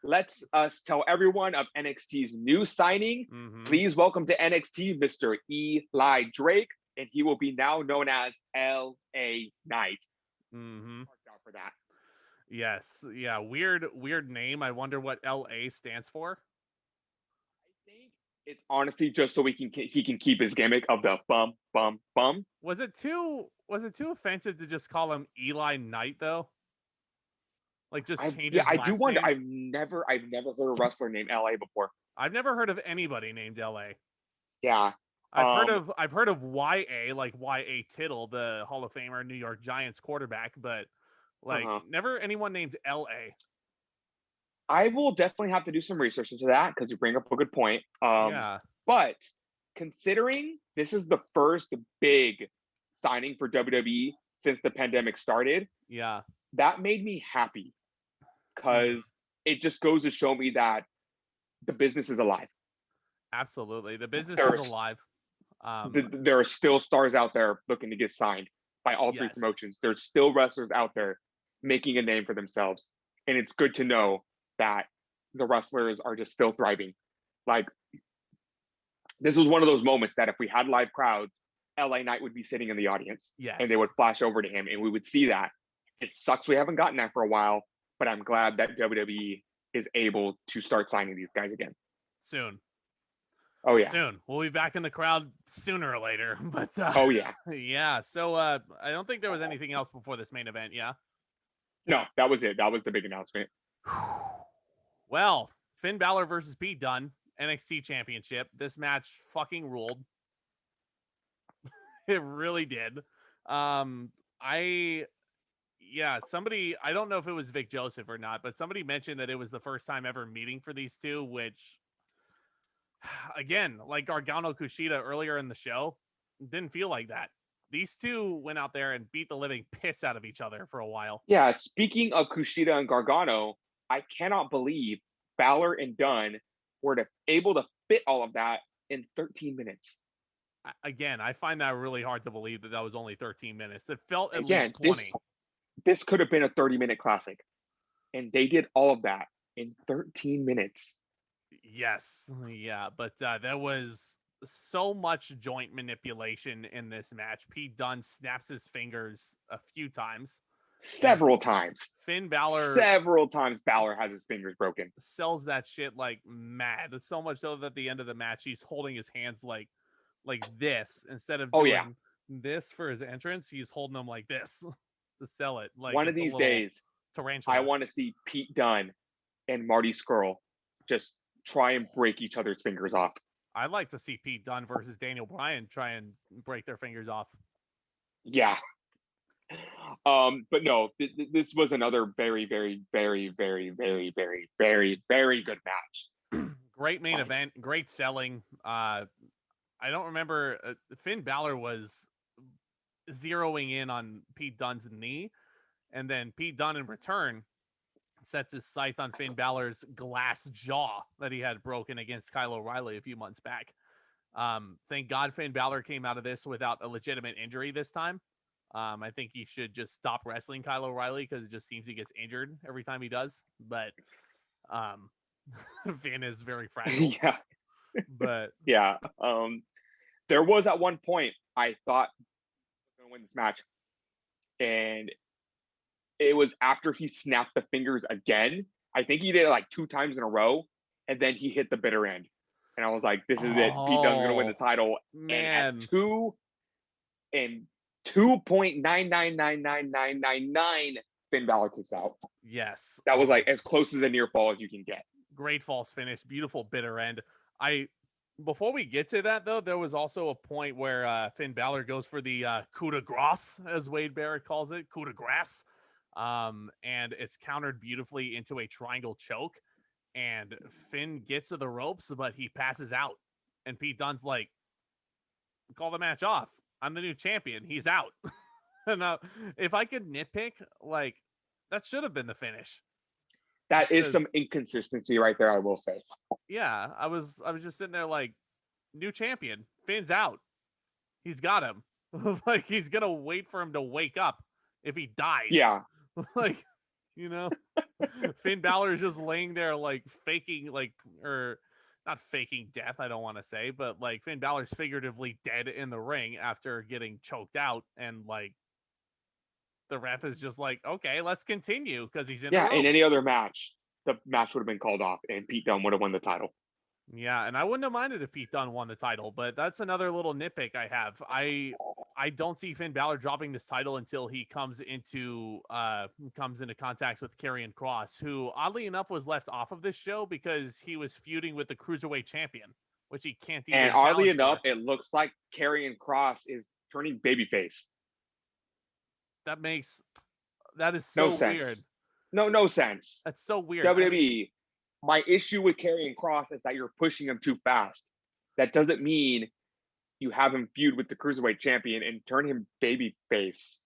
let's tell everyone of NXT's new signing. Mm-hmm. Please welcome to NXT, Mr. Eli Drake, and he will be now known as LA Knight. Mm-hmm. Watch out for that. Yes, yeah, weird name. I wonder what LA stands for. I think it's honestly just so he can keep his gimmick of the bum bum bum. Was it too offensive to just call him Eli Knight though? Like just change his last I do wonder. name? I've never heard a wrestler named LA before. I've never heard of anybody named LA. Yeah. I've heard of YA, like YA Tittle, the Hall of Famer New York Giants quarterback, but never anyone named LA. I will definitely have to do some research into that because you bring up a good point. Yeah. But considering this is the first big signing for WWE since the pandemic started. Yeah. That made me happy because it just goes to show me that the business is alive. Absolutely. The business is alive. There are still stars out there looking to get signed by all three promotions. There's still wrestlers out there making a name for themselves. And it's good to know that the wrestlers are just still thriving. Like, this was one of those moments that if we had live crowds, LA Knight would be sitting in the audience. Yes. And they would flash over to him and we would see that. It sucks we haven't gotten that for a while, but I'm glad that WWE is able to start signing these guys again. Soon. Oh, yeah. Soon. We'll be back in the crowd sooner or later. But oh, yeah. Yeah. So I don't think there was anything else before this main event. Yeah. No, that was it. That was the big announcement. Well, Finn Bálor versus Pete Dunne, NXT Championship. This match fucking ruled. It really did. Somebody, I don't know if it was Vic Joseph or not, but somebody mentioned that it was the first time ever meeting for these two, which, again, like Gargano Kushida earlier in the show, didn't feel like that. These two went out there and beat the living piss out of each other for a while. Yeah, speaking of Kushida and Gargano, I cannot believe Bálor and Dunne were able to fit all of that in 13 minutes. Again, I find that really hard to believe that was only 13 minutes. It felt at least 20. This could have been a 30-minute classic. And they did all of that in 13 minutes. Yes. Yeah, but there was so much joint manipulation in this match. Pete Dunne snaps his fingers a few times. Several times. Finn Bálor. Several times Bálor has his fingers broken. Sells that shit like mad. So much so that at the end of the match, he's holding his hands like this instead of doing this for his entrance. He's holding them like this to sell it. Like one of these days, tarantula. I want to see Pete Dunne and Marty Scurll just try and break each other's fingers off. I'd like to see Pete Dunne versus Daniel Bryan try and break their fingers off. Yeah. But no, this was another very, very, very, very, very, very, very, very good match. Great main event. Great selling. I don't remember. Finn Bálor was zeroing in on Pete Dunne's knee, and then Pete Dunne in return sets his sights on Finn Bálor's glass jaw that he had broken against Kyle O'Reilly a few months back. Thank God Finn Bálor came out of this without a legitimate injury this time. I think he should just stop wrestling Kyle O'Reilly because it just seems he gets injured every time he does. But Finn is very fragile. Yeah. But yeah. There was at one point I thought he was going to win this match. And it was after he snapped the fingers again. I think he did it like 2 times in a row. And then he hit the bitter end. And I was like, this is it. Pete Dunne's going to win the title. Man. And at 2.9999999, Finn Bálor kicks out. Yes. That was like as close as a near fall as you can get. Great false finish. Beautiful bitter end. Before we get to that, though, there was also a point where Finn Bálor goes for the coup de grace, as Wade Barrett calls it, coup de grace. And it's countered beautifully into a triangle choke. And Finn gets to the ropes, but he passes out. And Pete Dunne's like, call the match off. I'm the new champion. He's out. And if I could nitpick, like, that should have been the finish. That is some inconsistency right there, I will say. Yeah, I was just sitting there like, new champion. Finn's out. He's got him. Like, he's gonna wait for him to wake up if he dies. Yeah. Like, you know, Finn Bálor is just laying there like faking, like, or not faking death, I don't want to say, but like Finn Bálor's figuratively dead in the ring after getting choked out, and like the ref is just like, okay, let's continue because he's in the ropes. In any other match, the match would have been called off and Pete Dunne would have won the title. Yeah, and I wouldn't have minded if Pete Dunne won the title, but that's another little nitpick I have. I don't see Finn Bálor dropping this title until he comes into contact with Karrion Kross, who oddly enough was left off of this show because he was feuding with the Cruiserweight champion, which he can't even. And oddly enough, it looks like Karrion Kross is turning babyface. That is so weird. No sense. That's so weird. WWE, my issue with Karrion Kross is that you're pushing him too fast. That doesn't mean you have him feud with the Cruiserweight champion and turn him babyface.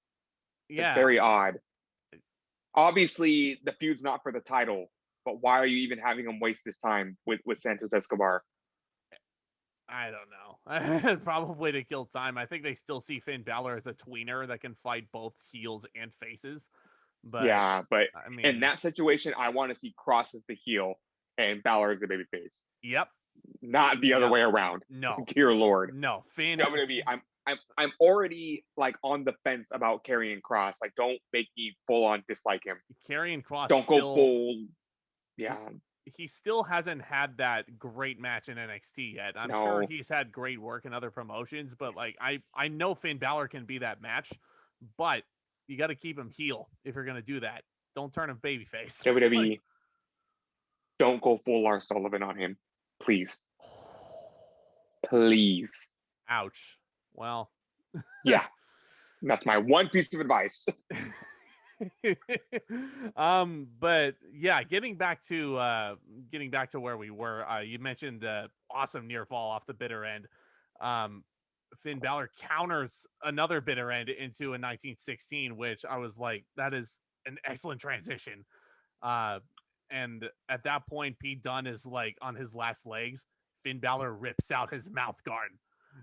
It's Yeah. very odd. Obviously, the feud's not for the title, but why are you even having him waste this time with Santos Escobar? I don't know. Probably to kill time. I think they still see Finn Balor as a tweener that can fight both heels and faces. But Yeah, but I mean, in that situation, I want to see Cross as the heel and Balor as the babyface. yep. Not the other way around. No. Dear Lord. No. Finn. WWE, I'm already like on the fence about Karrion Cross. Like, don't make me full on dislike him. Karrion Cross. Don't go full. Yeah. He still hasn't had that great match in NXT yet. I'm sure he's had great work in other promotions, but like I know Finn Balor can be that match, but you got to keep him heel if you're going to do that. Don't turn him babyface. WWE, like, don't go full Lars Sullivan on him, please. Please. Ouch. Well, yeah, that's my one piece of advice. But yeah, getting back to where we were, you mentioned the awesome near fall off the bitter end. Finn Balor counters another bitter end into a 1916, which I was like, that is an excellent transition. And at that point, Pete Dunne is like on his last legs. Finn Balor rips out his mouth guard.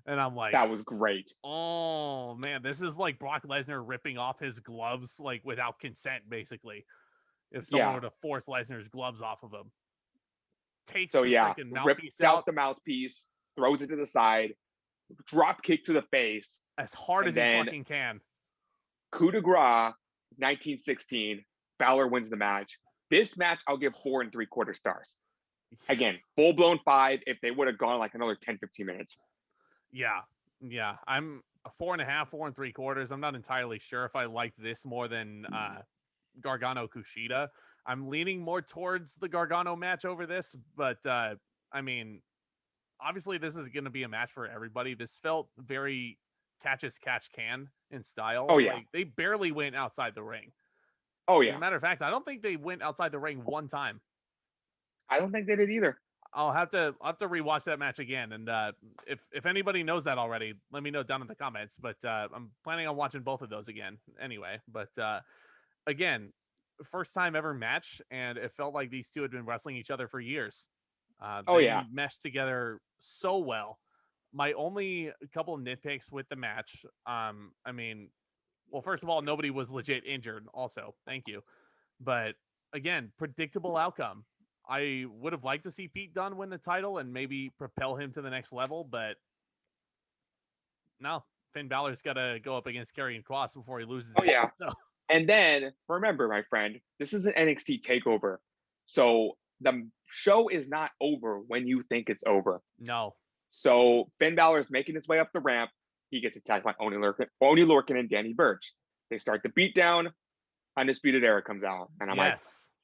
And I'm like, that was great. Oh man, this is like Brock Lesnar ripping off his gloves like without consent, basically. If someone were to force Lesnar's gloves off of him, takes the freaking mouthpiece out the mouthpiece, throws it to the side, drop kick to the face as hard as he fucking can. Coup de grace, 1916. Balor wins the match. This match, I'll give 4 3/4 stars. Again, full blown 5 if they would have gone like another 10, 15 minutes. Yeah. I'm a 4.5, 4 3/4. I'm not entirely sure if I liked this more than Gargano Kushida. I'm leaning more towards the Gargano match over this, but I mean, obviously this is going to be a match for everybody. This felt very catch as catch can in style. Oh yeah, like, they barely went outside the ring. Oh yeah. As a matter of fact, I don't think they went outside the ring one time. I don't think they did either. I'll have to rewatch that match again, and if anybody knows that already, let me know down in the comments. But I'm planning on watching both of those again anyway. But again, first time ever match, and it felt like these two had been wrestling each other for years. They meshed together so well. My only couple of nitpicks with the match, I mean, well, first of all, nobody was legit injured. Also, thank you. But again, predictable outcome. I would have liked to see Pete Dunne win the title and maybe propel him to the next level, but no, Finn Balor's got to go up against Karrion Cross before he loses. Oh, yeah. So. And then, remember, my friend, this is an NXT TakeOver. So the show is not over when you think it's over. No. So Finn Balor's making his way up the ramp. He gets attacked by Oni Lorcan and Danny Burch. They start the beatdown. Undisputed Era comes out. And I'm like,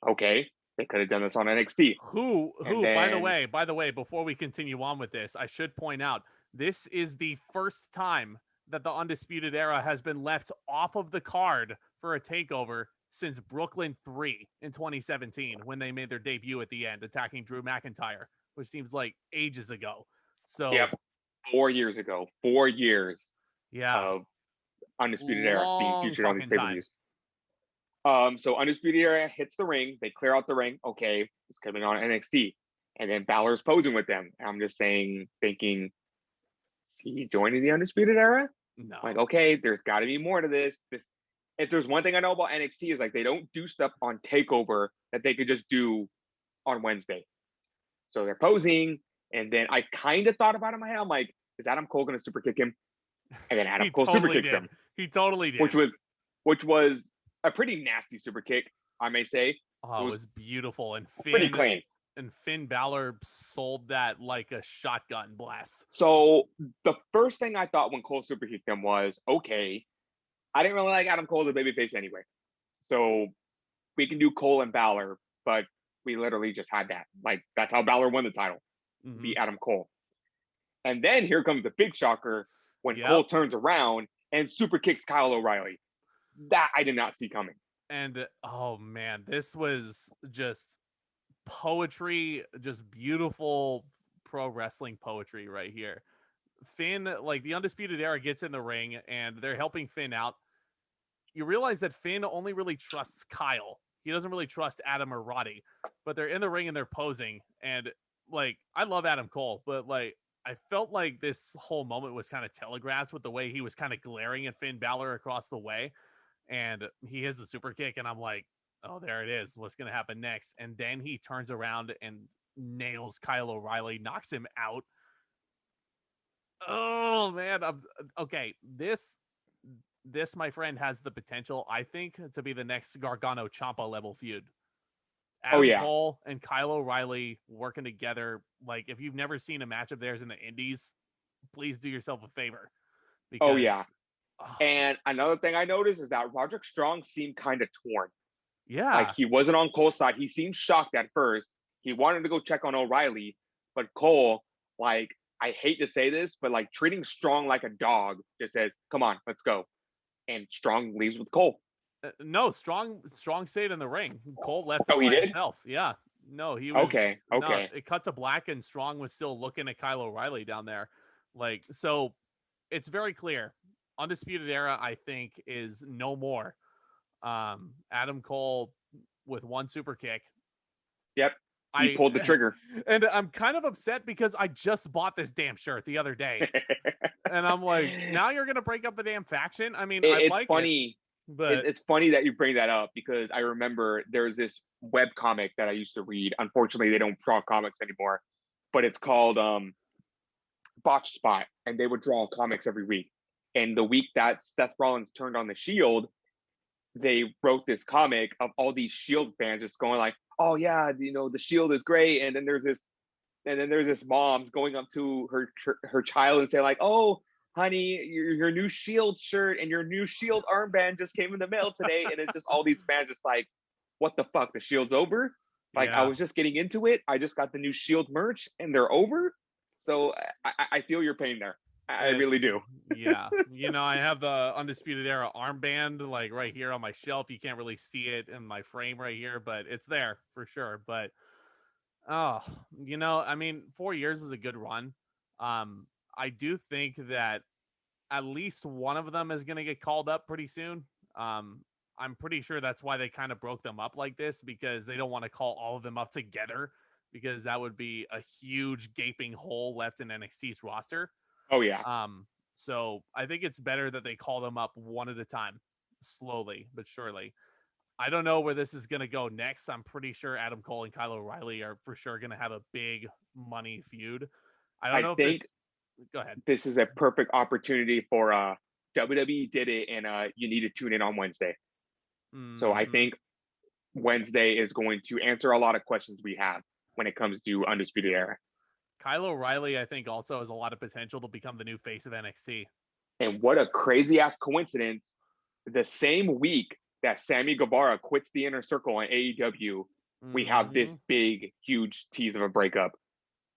okay. They could have done this on NXT. Who, then, by the way, before we continue on with this, I should point out, this is the first time that the Undisputed Era has been left off of the card for a takeover since Brooklyn 3 in 2017, when they made their debut at the end, attacking Drew McIntyre, which seems like ages ago. So, yep, 4 years ago, 4 years of Undisputed Era being featured on these pay-per-views. So Undisputed Era hits the ring. They clear out the ring. Okay, it's coming on NXT. And then Balor's posing with them. And I'm just thinking, is he joining the Undisputed Era? No. Like, okay, there's got to be more to this. If there's one thing I know about NXT is like they don't do stuff on TakeOver that they could just do on Wednesday. So they're posing. And then I kind of thought about it in my head. I'm like, is Adam Cole going to super kick him? And then Adam Cole super kicks him. He totally did. Which was a pretty nasty super kick, I may say. Oh, it was beautiful. And pretty clean. And Finn Balor sold that like a shotgun blast. So the first thing I thought when Cole super kicked him was, okay, I didn't really like Adam Cole as a babyface anyway. So we can do Cole and Balor, but we literally just had that. Like, that's how Balor won the title. Beat Adam Cole. And then here comes the big shocker when Cole turns around and super kicks Kyle O'Reilly. That I did not see coming. And oh man, this was just poetry, just beautiful pro wrestling poetry right here. Finn, like the Undisputed Era gets in the ring and they're helping Finn out. you realize that Finn only really trusts Kyle. He doesn't really trust Adam or Roddy, but they're in the ring and they're posing. And like, I love Adam Cole, but like, I felt like this whole moment was kind of telegraphed with the way he was kind of glaring at Finn Balor across the way. And he hits the super kick, and I'm like, oh, there it is. What's going to happen next? And then he turns around and nails Kyle O'Reilly, knocks him out. Oh, man. Okay, this, my friend, has the potential, I think, to be the next Gargano Ciampa level feud. Adam Cole and Kyle O'Reilly working together. Like, if you've never seen a match of theirs in the Indies, please do yourself a favor. Because, And another thing I noticed is that Roderick Strong seemed kind of torn. Yeah. Like, he wasn't on Cole's side. He seemed shocked at first. He wanted to go check on O'Reilly, but Cole, like, I hate to say this, but like treating Strong like a dog, just says, come on, let's go. And Strong leaves with Cole. No, Strong stayed in the ring. Cole left he did? himself. Yeah. No, he was okay. No, it cut to black and Strong was still looking at Kyle O'Reilly down there. Like, so it's very clear. Undisputed Era, I think, is no more. Adam Cole with one super kick. Yep. He pulled the trigger. And I'm kind of upset because I just bought this damn shirt the other day. And I'm like, now you're going to break up the damn faction? I mean, it's funny. But it's funny that you bring that up because I remember there's this web comic that I used to read. Unfortunately, they don't draw comics anymore, but it's called Botch Spot, and they would draw comics every week. And the week that Seth Rollins turned on the Shield, they wrote this comic of all these Shield fans just going like, "Oh yeah, the Shield is great." And then there's this mom going up to her child and say like, "Oh, honey, your new Shield shirt and your new Shield armband just came in the mail today." And it's just all these fans just like, what the fuck? The Shield's over? Like, I was just getting into it. I just got the new Shield merch and they're over. So I feel your pain there. I really do. Yeah. I have the Undisputed Era armband like right here on my shelf. You can't really see it in my frame right here, but it's there for sure. But, I mean, 4 years is a good run. I do think that at least one of them is going to get called up pretty soon. I'm pretty sure that's why they kind of broke them up like this, because they don't want to call all of them up together, because that would be a huge gaping hole left in NXT's roster. Oh, yeah. So I think it's better that they call them up one at a time, slowly but surely. I don't know where this is going to go next. I'm pretty sure Adam Cole and Kyle O'Reilly are for sure going to have a big money feud. I don't know if go ahead. This is a perfect opportunity for WWE did it, and you need to tune in on Wednesday. Mm-hmm. So I think Wednesday is going to answer a lot of questions we have when it comes to Undisputed Era. Kyle O'Reilly, I think, also has a lot of potential to become the new face of NXT. And what a crazy-ass coincidence. The same week that Sammy Guevara quits the Inner Circle on AEW, we have this big, huge tease of a breakup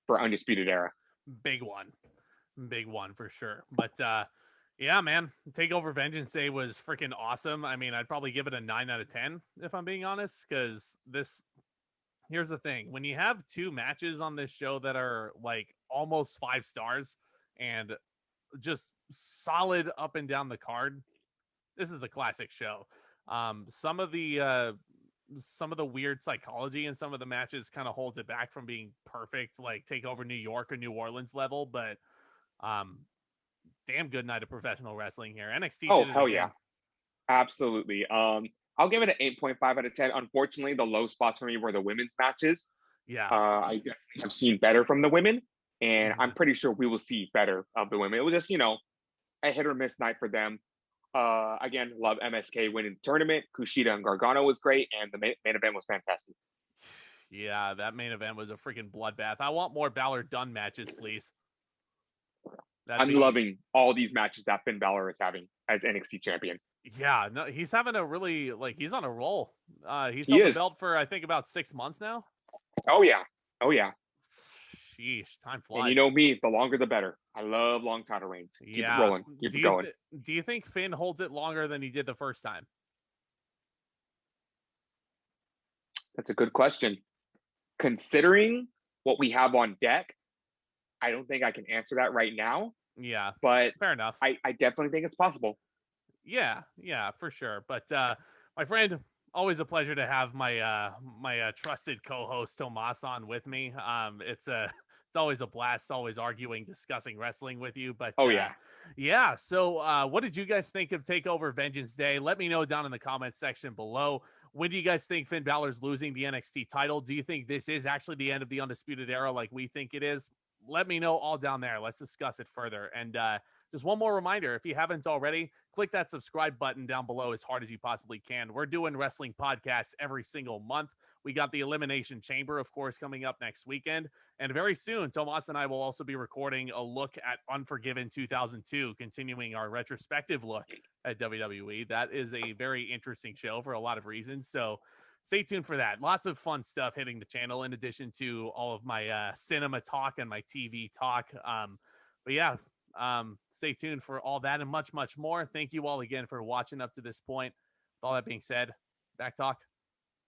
for Undisputed Era. Big one for sure. But yeah, man, TakeOver Vengeance Day was freaking awesome. I mean, I'd probably give it a 9 out of 10 if I'm being honest, because here's the thing. When you have two matches on this show that are like almost 5 stars and just solid up and down the card, this is a classic show. Some of the weird psychology in some of the matches kind of holds it back from being perfect, like TakeOver New York or New Orleans level, but damn good night of professional wrestling here. NXT. Oh, hell yeah. Absolutely. I'll give it an 8.5 out of 10. Unfortunately, the low spots for me were the women's matches. Yeah. I definitely have seen better from the women, and I'm pretty sure we will see better of the women. It was just, a hit or miss night for them. Again, love MSK winning the tournament. Kushida and Gargano was great, and the main event was fantastic. Yeah, that main event was a freaking bloodbath. I want more Bálor Dunne matches, please. I'm loving all these matches that Finn Bálor is having as NXT champion. Yeah, no, he's having a really, he's on a roll. He's held the belt for, I think, about 6 months now. Oh, yeah. Sheesh, time flies. And you know me, the longer the better. I love long title reigns. Keep it rolling. Keep it going. Do you think Finn holds it longer than he did the first time? That's a good question. Considering what we have on deck, I don't think I can answer that right now. Yeah, but fair enough. I definitely think it's possible. Yeah, for sure. But my friend, always a pleasure to have my trusted co-host Tomas on with me. It's always a blast, always arguing, discussing wrestling with you. But Oh yeah. yeah. So what did you guys think of Takeover Vengeance Day? Let me know down in the comments section below. When do you guys think Finn Balor's losing the NXT title? Do you think this is actually the end of the Undisputed Era like we think it is? Let me know all down there. Let's discuss it further. And just one more reminder, if you haven't already, click that subscribe button down below as hard as you possibly can. We're doing wrestling podcasts every single month. We got the Elimination Chamber, of course, coming up next weekend. And very soon, Tomas and I will also be recording a look at Unforgiven 2002, continuing our retrospective look at WWE. That is a very interesting show for a lot of reasons. So stay tuned for that. Lots of fun stuff hitting the channel in addition to all of my cinema talk and my TV talk. But yeah, stay tuned for all that and much, much more. Thank you all again for watching up to this point. With all that being said, Back Talk,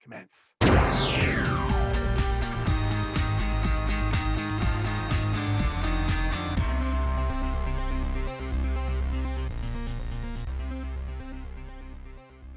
commence.